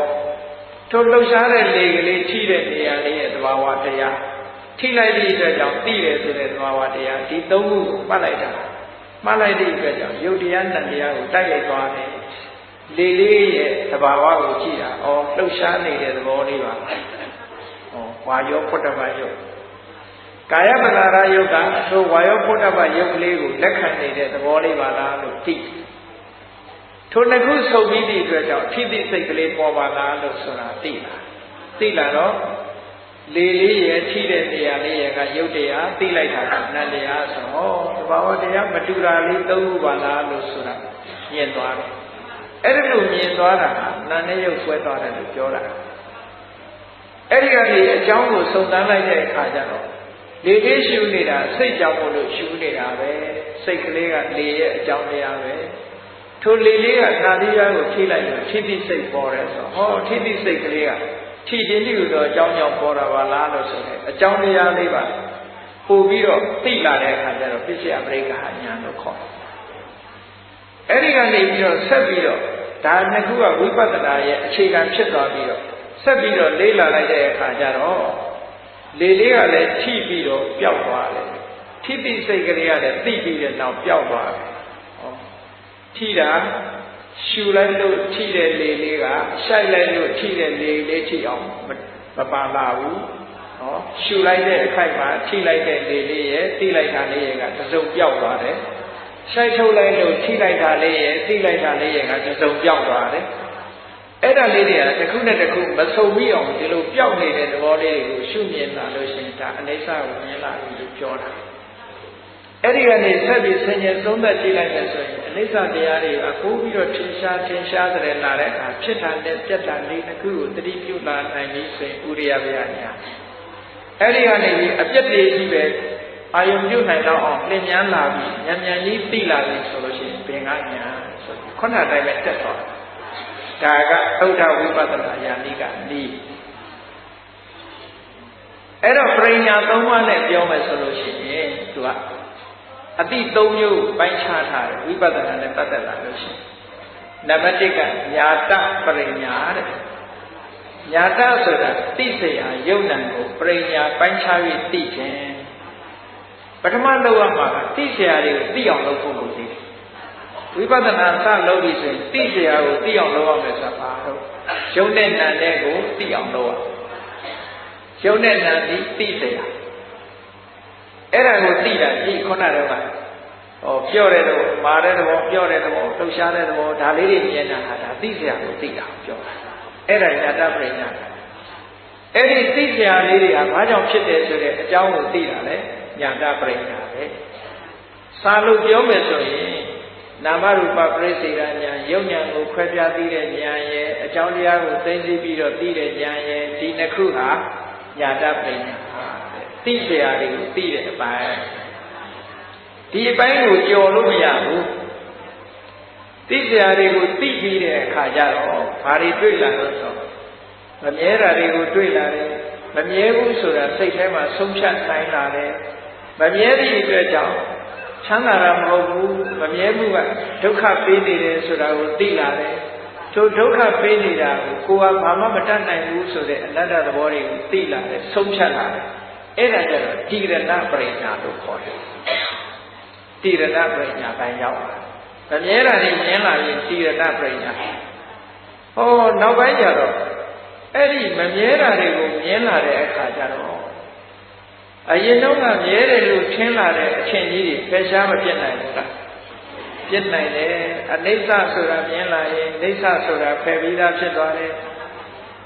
ထိုလှုပ်ရှားတဲ့လေကလေးထိတဲ့နေရာလေးရဲ့သဘာဝတရားထိလိုက်သည့်အတွက်ကြောင့်သိတယ်ဆိုတဲ့သဘာဝတရားဒီသုံးခုကိုမှတ်လိုက်တာမှတ်လိုက်သည့်အတွက်ကြောင့်ယုတ်တရားနဲ့တရားကိုတိုက်ရိုက်သွားတယ်လေလေးရဲ့သဘာဝကိုကြည့်တာဩလှုပ်ရှားနေတဲ့သဘောလေးပါဩဝါယောဖုတ္တဗယုတ်ကာယပလာရယုတ်ကသို့ဝါယောဖုတ္တဗယုတ်ကလေးကိုလက်ခံနေတဲ့သဘောလေးပါလားလို့သိထိုနှစ်ခုဆုံပြီးသည့်အတွက်ကြောင့်ထိတိစိတ်ကလေးပေါ်ပါလားလို့ဆိုတာသိလာတော့လေလေးရဲ့ထိတဲ့နေရာလေးရဲ့ကယုတ်တရားသိလိုက်တာကနတ်တရားဆိုတော့သဘာဝတရားမတူတာလေးသုံးခုပါလားလို့ဆိုတာမြင်သွားတယ်အဲ့ဒီလိုမြင်သွားတာကနာနဲ့ရုပ်ဆွဲသွားတယ်လို့ပြောတာအဲ့ဒီကနေအကြောင်းကိုစုံစမ်းလိုက်တဲ့အခါကျတော့လေလေးရှုနေတာစိတ်ကြောင့်မို့လို့ရှုနေတာပဲစိတ်ကလေးကလေရဲ့အကြောင်းတရားပဲထိုလေလေးကနာသီးရားကိုထိလိုက်လို့ထိတိစိတ်ပေါ်တယ်ဆိုဟောထိတိစိတ်ကလေးကထိခြင်းတိလို့အကြောင်းကြောင့်ပေါ်တာပါလားလို့ဆိုတယ်အကြောင်းတရားလေးပါပို့ပြီးတော့သိလာတဲ့အခါကျတော့ပစ္စယပရိက္ခဉာဏ်လို့ခေါ်တယ်အဲ့ဒီကနေပြီးတော့ဆက်ပြီးတော့ဒါနှစ်ခုကဝိပဿနာရဲ့အခြေခံဖြစ်သွားပြီးတော့ဆက်ပြီးတော့လေ့လာလိုက်တဲ့အခါကျတော့လေလေးကလည်းထိပြီးတော့ပျောက်သွားတယ်ထိတိစိတ်ကလေးကလည်းသိပြီးတဲ့နောက်ပျောက်သွားတယ်ထိတာရှူလိုက်လို့ထိတဲ့လေလေးကရှိုက်လိုက်လို့ထိတဲ့လေလေးထိအောင်မပါလာဘူးဟောရှူလိုက်တဲ့အခိုက်မှာထိလိုက်တဲ့လေလေးရဲ့သိလိုက်တာလေးရဲ့ကတစုံပြောက်သွားတယ်ရှိုက်ထုတ်လိုက်လို့ထိလိုက်တာလေးရဲ့သိလိုက်တာလေးရဲ့ကတစုံပြောက်သွားတယ်အဲ့ဒါလေးတွေကတစ်ခုနဲ့တစ်ခုမဆုံပြီးအောင်ဒီလိုပြောက်နေတဲ့သဘောလေးတွေကိုရှုမြင်လာလို့ရှိရင်ဒါအနိစ္စကိုမြင်လာပြီလို့ပြောတာအဲ့ဒီကနေဆက်ပြီးဆင်ញင်သုံးသပ်ကြည့်လိုက်မယ်ဆိုရင်အနိစ္စတရားတွေအကိုးပြီးတော့ထင်ရှားတဲ့လာတဲ့အခါဖြစ်တာနဲ့ပြတ်တာလေးတစ်ခုကိုသတိပြုလာနိုင်ပြီဆိုရင်ဥရိယဗျာညာအဲ့ဒီကနေအပြတ်တွေကြီးပဲအာယုံပြုနိုင်တော့အောင်လင်မြန်းလာပြီးဉာဏ်ဉာဏ်ကြီးသိလာပြီဆိုလို့ရှိရင်ဘင်္ဂညာဆိုခုနတိုင်းပဲတက်သွားဒါကသုဒ္ဓဝိပဿနာဉာဏ်ဤကနီးအဲ့တော့ပရိညာသုံးပါးနဲ့ပြောမယ်ဆိုလို့ရှိရင်သူကအတိသုံးမျိုးပိုင်းခြားထားတယ်ဝိပဿနာနဲ့ပတ်သက်လာလို့ရှိရင်နံပါတ်1ကညာတပရိညာတဲ့ညာတဆိုတာသိစရာယုံ nant ကိုပရိညာပိုင်းခြားပြီးသိခြင်းပထမလုပ်ရမှာကသိစရာတွေကိုသိအောင်လုပ်ဖို့လိုသေးတယ်ဝိပဿနာစလုပ်ပြီးဆိုရင်သိစရာကိုသိအောင်လုပ်ရမယ်ဆိုတာပါတော့ယုံတဲ့ nant ကိုသိအောင်လုပ်ရယုံတဲ့ nant သိစရာအဲ့ဒါကိုသိတာဒီခုနတော့ကပြော့တဲ့သဘောမာတဲ့သဘောပြော့တဲ့သဘောလှုပ်ရှားတဲ့သဘောဒါလေးတွေမြင်တာဟာဒါသိစရာကိုသိတာပြောတာအဲ့ဒါညာတပရိညာအဲ့ဒီသိစရာလေးတွေကဘာကြောင့်ဖြစ်တယ်ဆိုတဲ့အကြောင်းကိုသိတာလေညာတပရိညာပဲစာလို့ပြောမယ်ဆိုရင်နာမရူပပရိစ္ဆေဒဉာဏ်ယုံဉာဏ်ကိုခွဲပြားသိတဲ့ဉာဏ်ရဲ့အကြောင်းတရားကိုသိသိပြီးတော့သိတဲ့ဉာဏ်ရဲ့ဒီနှစ်ခုဟာညာတပရိညာသိစရာတွေကိုသိတဲ့အပိုင်းဒီအပိုင်းကိုကြော်လို့မရဘူးသိစရာတွေကိုသိပြီးတဲ့အခါကျတော့ဘာတွေတွေ့လာလို့ဆိုမမြဲတာတွေကိုတွေ့လာတယ်မမြဲဘူးဆိုတာစိတ်ထဲမှာဆုံးဖြတ်နိုင်လာတယ်မမြဲသည့်အတွက်ကြောင့်ချမ်းသာတာမဟုတ်ဘူးမမြဲမှုကဒုက္ခပေးနေတယ်ဆိုတာကိုသိလာတယ်ထိုဒုက္ခပေးနေတာကိုကိုယ်ကဘာမှမတတ်နိုင်ဘူးဆိုတဲ့အနတ္တသဘောတွေကိုသိလာတယ်ဆုံးဖြတ်လာတယ်အဲ့ဒါကြတော့တိရဏပရိညာလို့ခေါ်တယ်တိရဏပရိညာပိုင်းရောက်လာမမြဲတာတွေမြင်လာရင်တိရဏပရိညာဟောနောက်ပိုင်းကျတော့အဲ့ဒီမမြဲတာတွေကိုမြင်လာတဲ့အခါကျတော့အရင်တော့ကမြဲတယ်လို့ထင်လာတဲ့အချင်းကြီးတွေဖယ်ရှားမပြတ်နိုင်ဘူးလားပြတ်နိုင်တယ်အနိစ္စဆိုတာမြင်လာရင်နိစ္စဆိုတာဖယ်ပြီးသားဖြစ်သွားတယ်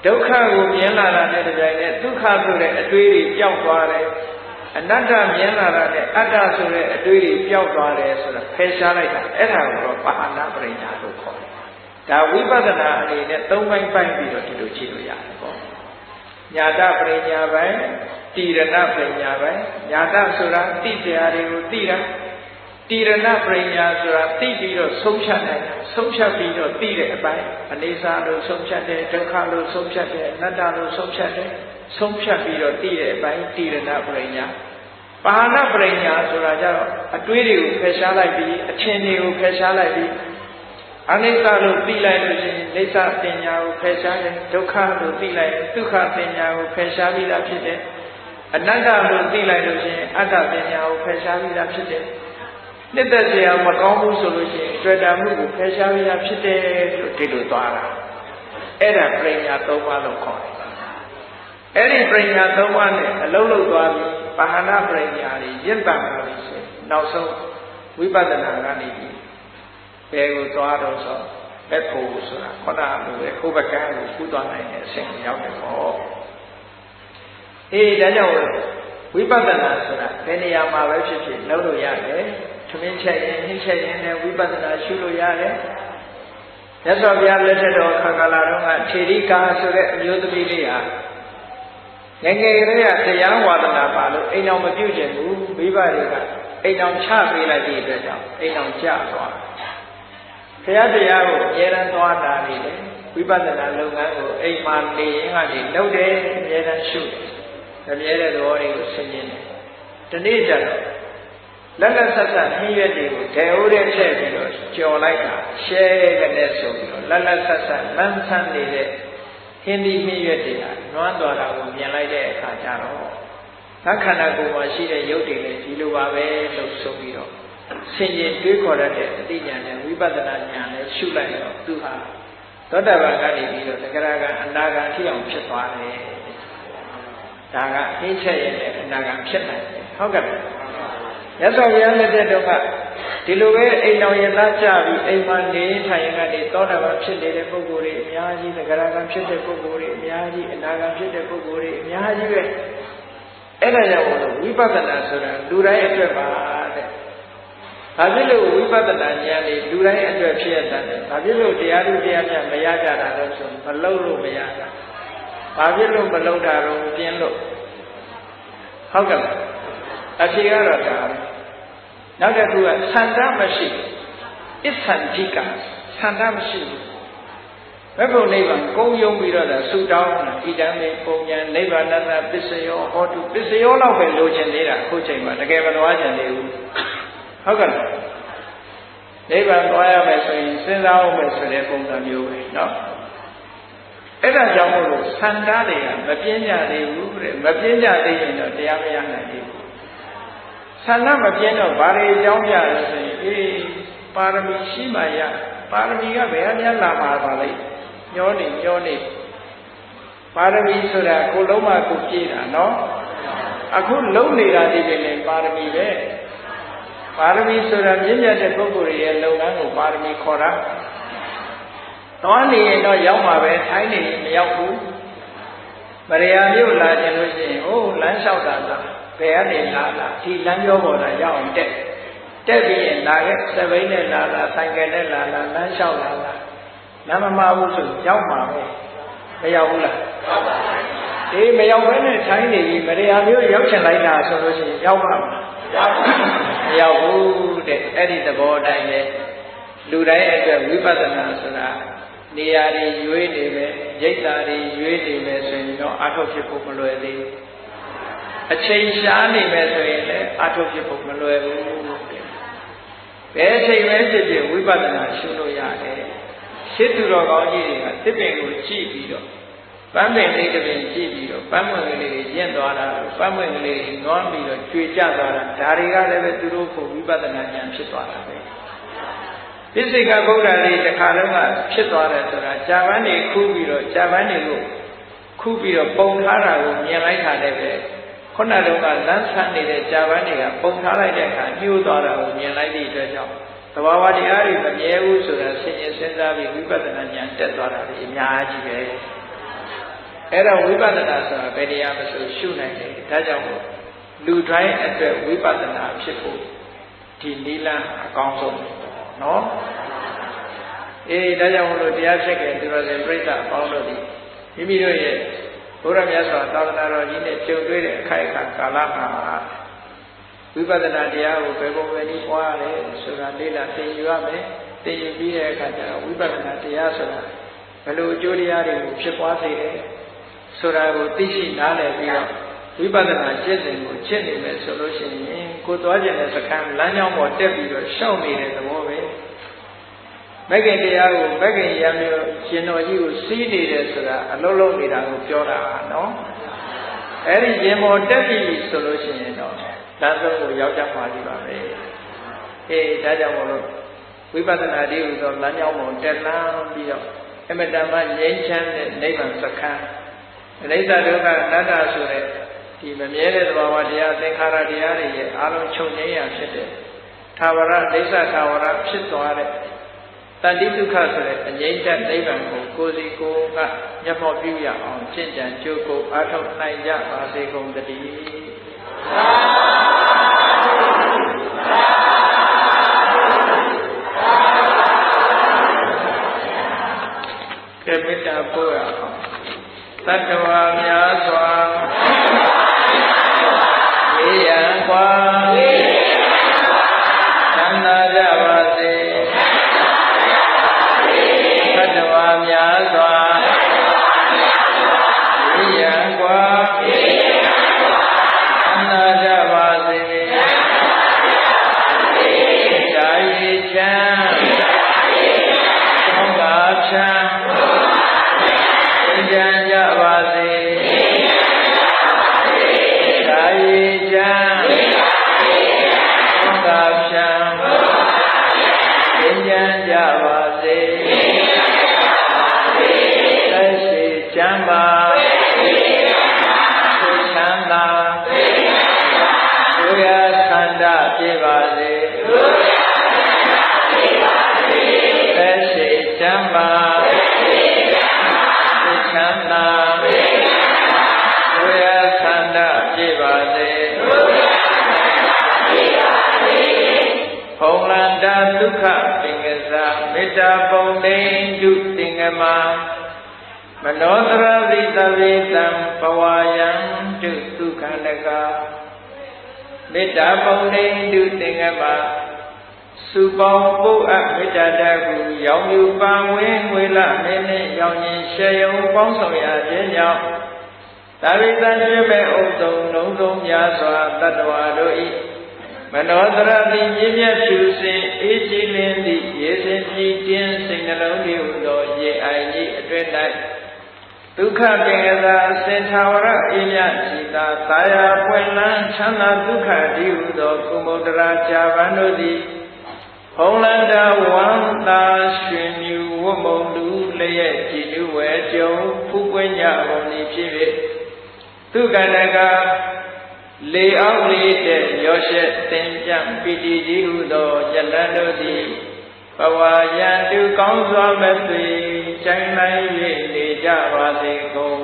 ဒုက္ခကိုမြင်လာတာနဲ့တပြိုင်နက်ဒုက္ခဆိုတဲ့အတွေးတွေပျောက်သွားတယ်အနတ္တမြင်လာတာနဲ့အတ္တဆိုတဲ့အတွေးတွေပျောက်သွားတယ်ဆိုတာဖယ်ရှားလိုက်တာအဲ့ဒါကိုတော့ပါဠိပရိညာလို့ခေါ်တယ်ဒါဝိပဿနာအနေနဲ့၃ပိုင်းပိုင်းပြီးတော့ဒီလိုကြည့်လို့ရတယ်ပေါ့ ညာတပရိညာပိုင်းတိရဏပရိညာပိုင်းညာတဆိုတာတိတရားတွေကိုသိတာတိရဏပရိညာဆိုတာသိပြီးတော့ဆုံးဖြတ်နိုင်တာဆုံးဖြတ်ပြီးတော့သိတဲ့အပိုင်းအနေစာလို့ဆုံးဖြတ်တယ်ဒုက္ခလို့ဆုံးဖြတ်တယ်အနတ္တလို့ဆုံးဖြတ်တယ်ဆုံးဖြတ်ပြီးတော့သိတဲ့အပိုင်းတိရဏပရိညာပါဏပရိညာဆိုတာကြတော့အတွေးတွေကိုဖယ်ရှားလိုက်ပြီးအထင်တွေကိုဖယ်ရှားလိုက်ပြီးအနိစ္စလို့သိလိုက်လို့ရှိရင်နိစ္စပညာကိုဖယ်ရှားတယ်ဒုက္ခလို့သိလိုက်ဒုက္ခပညာကိုဖယ်ရှားပြီးသားဖြစ်တယ်အနတ္တလို့သိလိုက်လို့ရှိရင်အတ္တပညာကိုဖယ်ရှားပြီးသားဖြစ်တယ်နှစ်သက်စရာမကောင်းဘူးဆိုလို့ရှိရင်တွေ့တာမှုကိုဖယ်ရှားပြီးသားဖြစ်တယ်လို့ဒီလိုသွားတာအဲ့ဒါပညာ၃ပါးလို့ခေါ်တယ်အဲ့ဒီပညာ၃ပါးနဲ့အလုံးလုံးသွားပြီးပါဟနာပညာတွေရင့်တန်လာပြီဆိုနောက်ဆုံးဝိပဿနာကနေပြီးဘယ်ကိုသွားတော့ဆိုလက်ဖို့ဆိုတာခဏလိုပဲဥပကံကိုကူးသွားနိုင်တဲ့အဆင့်ကိုရောက်တယ်ပေါ့အေးဒါကြောင့်ဝိပဿနာဆိုတာဘယ်နေရာမှာပဲဖြစ်ဖြစ်လုပ်လို့ရတယ်သမင်းချက်ရင်နှိမ့်ချက်ရင်လည်းဝိပဿနာရှုလို့ရတယ်မြတ်စွာဘုရားလက်ထက်တော်ခါကာလတုန်းကထေရိကာဆိုတဲ့အမျိုးသမီးလေးဟာငယ်ငယ်ကလေးကတရားဝါဒနာပါလို့အိမ်အောင်မပြုတ်ကျင်ဘူးမိဘတွေကအိမ်အောင်ချပေးလိုက်တဲ့အတွက်ကြောင့်အိမ်အောင်ကျသွားဘုရားတရားကိုအမြဲတမ်းသွားတာနေတယ်ဝိပဿနာလုပ်ငန်းကိုအိမ်မှာနေရင်ကနေလုပ်တယ်အမြဲတမ်းရှုတယ်အမြဲတဲ့သဘောတွေကိုဆင်ခြင်တယ်ဒီနေ့ကျတော့လက်လက်ဆက်ဆက်နှီးရွက်တွေကိုဒေဝတဲ့ထည့်ပြီးတော့ကြော်လိုက်တာရှဲကနေဆိုပြီးတော့လက်လက်ဆက်ဆက်လမ်းဆန်းနေတဲ့ဟင်းဒီနှီးရွက်တွေကနွမ်းသွားတာကိုမြင်လိုက်တဲ့အခါကျတော့သက္ခဏာကိုယ်မှာရှိတဲ့ရုပ်တွေလည်းဒီလိုပါပဲလို့ဆိုပြီးတော့ဆင်ခြင်တွေးခေါ်ရတဲ့အသိဉာဏ်နဲ့ဝိပဿနာဉာဏ်နဲ့ရှုလိုက်တော့သူဟာသောတာပန်ကနေပြီးတော့သက္ကရာကအနာဂံထိအောင်ဖြစ်သွားတယ်ဒါကဟင်းချက်ရဲ့အနာဂံဖြစ်နိုင်တယ်ဟုတ်ကဲ့ရသော်ဘုရားလက်ထက်တော့ကဒီလိုပဲအိမ်တော်ရသားကြပြီးအိမ်မှာနေထိုင်ကနေသောတာပန်ဖြစ်နေတဲ့ပုဂ္ဂိုလ်တွေအများကြီးသက္ကရာကဖြစ်တဲ့ပုဂ္ဂိုလ်တွေအများကြီးအနာဂံဖြစ်တဲ့ပုဂ္ဂိုလ်တွေအများကြီးပဲအဲ့ဒါကြောင့်ဝိပဿနာဆိုတာလူတိုင်းအတွက်ပါတဲ့ဘာဖြစ်လို့ဝိပဿနာဉာဏ်လေးလူတိုင်းအတွက်ဖြစ်ရတာလဲဘာဖြစ်လို့တရားသူတရားမြတ်မရကြတာလဲဆိုမလုံးလို့မရတာဘာဖြစ်လို့မလုံးတာတော့ပြင်းလို့ဟုတ်ကဲ့အဖြေကတော့ဒါပဲနောက်တစ်ခုကဆန္ဒမရှိအစ္ဆန္တိကဆန္ဒမရှိဘူးဘယ်လိုနိဗ္ဗာန်ကုံယုံပြီးတော့ဆူတောင်းတာဣဒံမေပုံညာနိဗ္ဗာန်တပစ္စယောဟောတုပစ္စယောတော့ပဲလိုချင်နေတာအခုချိန်မှာတကယ်မသွားချင်သေးဘူးဟုတ်ကဲ့နိဗ္ဗာန်သွားရမယ်ဆိုရင်စဉ်းစားအောင်မယ်ဆိုတဲ့ပုံစံမျိုးပဲเนาะအဲ့ဒါကြောင့်မို့လို့ဆန္ဒတွေကမပြင်းကြသေးဘူးတဲ့မပြင်းကြသေးရင်တော့တရားမရနိုင်သေးဘူးဆန္ဒမပြင်းတော့ဘာတွေအကြောင်းပြလဲဆိုရင်အေးပါရမီရှိမှရပါရမီကဘယ်အများလာမှာပါလဲညောနေပါရမီဆိုတာကိုလုံးမကိုပြည့်တာเนาะအခုလုံးနေတာဒီပြင်လည်းပါရမီပဲပါရမီဆိုတာမြင့်မြတ်တဲ့ပုဂ္ဂိုလ်ရဲ့လုပ်ငန်းကိုပါရမီခေါ်တာသွားနေရင်တော့ရောက်မှာပဲထိုင်းနေရင်မရောက်ဘူးမရယာမြို့လာခြင်းလို့ရှိရင်ဟိုလမ်းလျှောက်တာလားဘယ်ကနေလာဒီလမ်းပြောပေါ်တာရောက်အောင်တက်ပြီးရင်လာခဲ့စပိန်နဲ့လာဆိုင်ကယ်နဲ့လာလမ်းလျှောက်လာလမ်းမမဘူးဆိုရောက်မှာပဲမရောက်ဘူးလားရောက်ပါဘူးအေးမရောက်ဘဲနဲ့ထိုင်းနေပြီမရယာမြို့ရောက်ချင်လိုက်တာဆိုလို့ရှိရင်ရောက်ပါမရောက်ဘူးတဲ့အဲ့ဒီသဘောတိုင်းပဲလူတိုင်းအတွက်ဝိပဿနာဆိုတာနေရာတွေရွေးနေပဲရိတ်တာတွေရွေးနေမယ်ဆိုရင်တော့အထုတ်ဖြစ်ဖို့မလွယ်သေးဘူးအချိန်ရှားနေမယ်ဆိုရင်လည်းအထုတ်ဖြစ်ဖို့မလွယ်ဘူးဘယ်အချိန်ပဲဖြစ်ဖြစ်ဝိပဿနာရှုလို့ရတယ်ရှင်းသူတော်ကောင်းကြီးတွေကသစ်ပင်ကိုကြည့်ပြီးတော့ပန်းပင်လေးတစ်ပင်ကြည့်ပြီးတော့ပန်းမွင့်ကလေးတွေရင့်သွားတာပန်းမွင့်ကလေးတွေနွားပြီးတော့ကျွေကျသွားတာဒါတွေကလည်းပဲသူတို့ကိုဝိပဿနာဉာဏ်ဖြစ်သွားတာပဲပစ္စေကဗုဒ္ဓတွေတစ်ခါလုံးကဖြစ်သွားတယ်ဆိုတာဂျာပန်တွေခူးပြီးတော့ဂျာပန်တွေကိုခူးပြီးတော့ပုံထားတာကိုမြင်လိုက်တာလည်းပဲခုနတုန်းကလမ်းဆန်းနေတဲ့ဂျာပန်တွေကပုံထားလိုက်တဲ့အခါညှိုးသွားတာကိုမြင်လိုက်သည့်အတွက်ကြောင့်သဘာဝတရားတွေမမြဲဘူးဆိုတာဆင်ခြင်စဉ်းစားပြီးဝိပဿနာဉာဏ်တက်သွားတာဒီအများကြီးပဲအဲ့တော့ဝိပဿနာဆိုတာဘယ်တရားမဆိုရှုနိုင်တယ်ဒါကြောင့်လူတိုင်းအတွက်ဝိပဿနာဖြစ်ဖို့ဒီနိလန်းအကောင်းဆုံးနော်အေးဒါကြောင့်မလို့တရားဖြစ်ခဲ့သူတော်စင်ပြိဿအပေါင်းတို့ဒီမိမိတို့ရဲ့ ဘုရားမြတ်စွာသာသနာတော်ကြီးနဲ့ကြုံတွေ့တဲ့အခိုက်အခါကာလမှာဝိပဿနာတရားကိုဘယ်ပုံပဲနည်းပွားရတယ်ဆိုတာလေ့လာသင်ယူရမယ်သင်ယူပြီးတဲ့အခါကျတော့ဝိပဿနာတရားဆိုတာဘယ်လိုအကျိုးတရားတွေကိုဖြစ်ပွားစေတယ်ဆိုတာကိုသိရှိနားလည်ပြီးတော့ဝိပဿနာကျင့်စဉ်ကိုချစ်နေမယ်ဆိုလို့ရှိရင်ကိုသွားခြင်းတဲ့စခန်းလမ်းကြောင်းပေါ်တက်ပြီးတော့ရှောက်နေတဲ့သဘောပဲမဂ္ဂင်တရားကိုမဂ္ဂင်ရံမျိုးရှင်တော်ကြီးကိုစီးနေတယ်ဆိုတာအလုံးလုံးနေတာကိုပြောတာနော်အဲ့ဒီရင်ပေါ်တက်ပြီဆိုလို့ရှိရင်တော့လမ်းဆုံးကိုရောက်ကြမှာဒီပါပဲအေးဒါကြောင့်မို့လို့ဝိပဿနာတည်းဟူသောလမ်းကြောင်းပေါ်တက်လမ်းပြီးတော့အမတ္တမငြိမ်းချမ်းတဲ့နိဗ္ဗာန်စခန်းအနိစ္စဒုက္ခအနတ္တဆိုတဲ့ဒီမမြဲတဲ့သဘာဝတရားသင်္ခါရတရားတွေရဲ့အလုံးချုပ်ငြိမ်းရာဖြစ်တဲ့သာဝရဒိဋ္ဌသာဝရဖြစ်သွားတဲ့တန်တိဒုက္ခဆိုတဲ့အငြိမ့်တဲ့နိဗ္ဗာန်ကိုကိုယ်စီကိုယ်ကမျက်မှောက်ပြုရအောင်ကျင့်ကြံကြိုးကိုအားထုတ်နိုင်ကြပါစေကုန်သတည်းကဲမေတ္တာပို့ရအောင်သတ္တဝါများစွာေယံကွာသံသာကြပါစေသတ္တဝါများစွာေယံကွာသံသာကြပါစေဇာယေချံသောကာချံဉာဏ်ကြပါစေဇာယေချံသောကာချံဉာဏ်ကြပါစေသက်ရှိချမ်းသာသိချမ်းသာဒုရသန္တာပြပါစေသက်ရှိချမ်းသာသိချမ်းသာဒုရသန္တာပြပါစေဖုံလန္တာဒုက္ခသင်္ကစာမေတ္တာပုံနေတုသင်္ကမမနောတရတိတဝေတံဘဝယံတုဒုက္ခနကမေတ္တာပုံနေတုသင်္ကမစုပေါင်းပုအပ်မေတ္တာတကူရောင်ယူပံဝင်းငွေလမင်းနှင့်ရောင်ရင်ရှေယုံပေါင်းဆောင်ရခြင်းကြောင့်သာဝိတံရွေးမဲ့ဥသုံလုံးစုံများစွာတတ္တဝါတို့၏မနောတရတိပြည့်မြတ်ဖြူစင်အေးကြည်လင်းသည့်ရေစင်ကြည်တင်းစိတ်နှလုံးတည်ဟူသောရေအိုင်ကြီးအတွင်း၌ဒုက္ခပင်ကသာစင်ထာဝရအေးမြတ်ကြည်သာသာယာပွင့်လန်းချမ်းသာဒုက္ခတည်ဟူသောကုမုဒ္ဒရာဇာဗန်တို့သည်ဖုံလန္တာဝန္တာရွှင်မြူဝတ်မုံလူလျက်ကြည်နူဝဲကြုံဖူးပွင့်ကြကုန်သည်ဖြစ်၍ဒုက္ခနကလေအောက်လေးတဲ့ရောရှက်သင်ပြပီတိကြီးဟုသောယလန်တို့သည်ဘဝယံတုကောင်းစွာမသွေချိုင်းနိုင်၍နေကြပါစေကုန်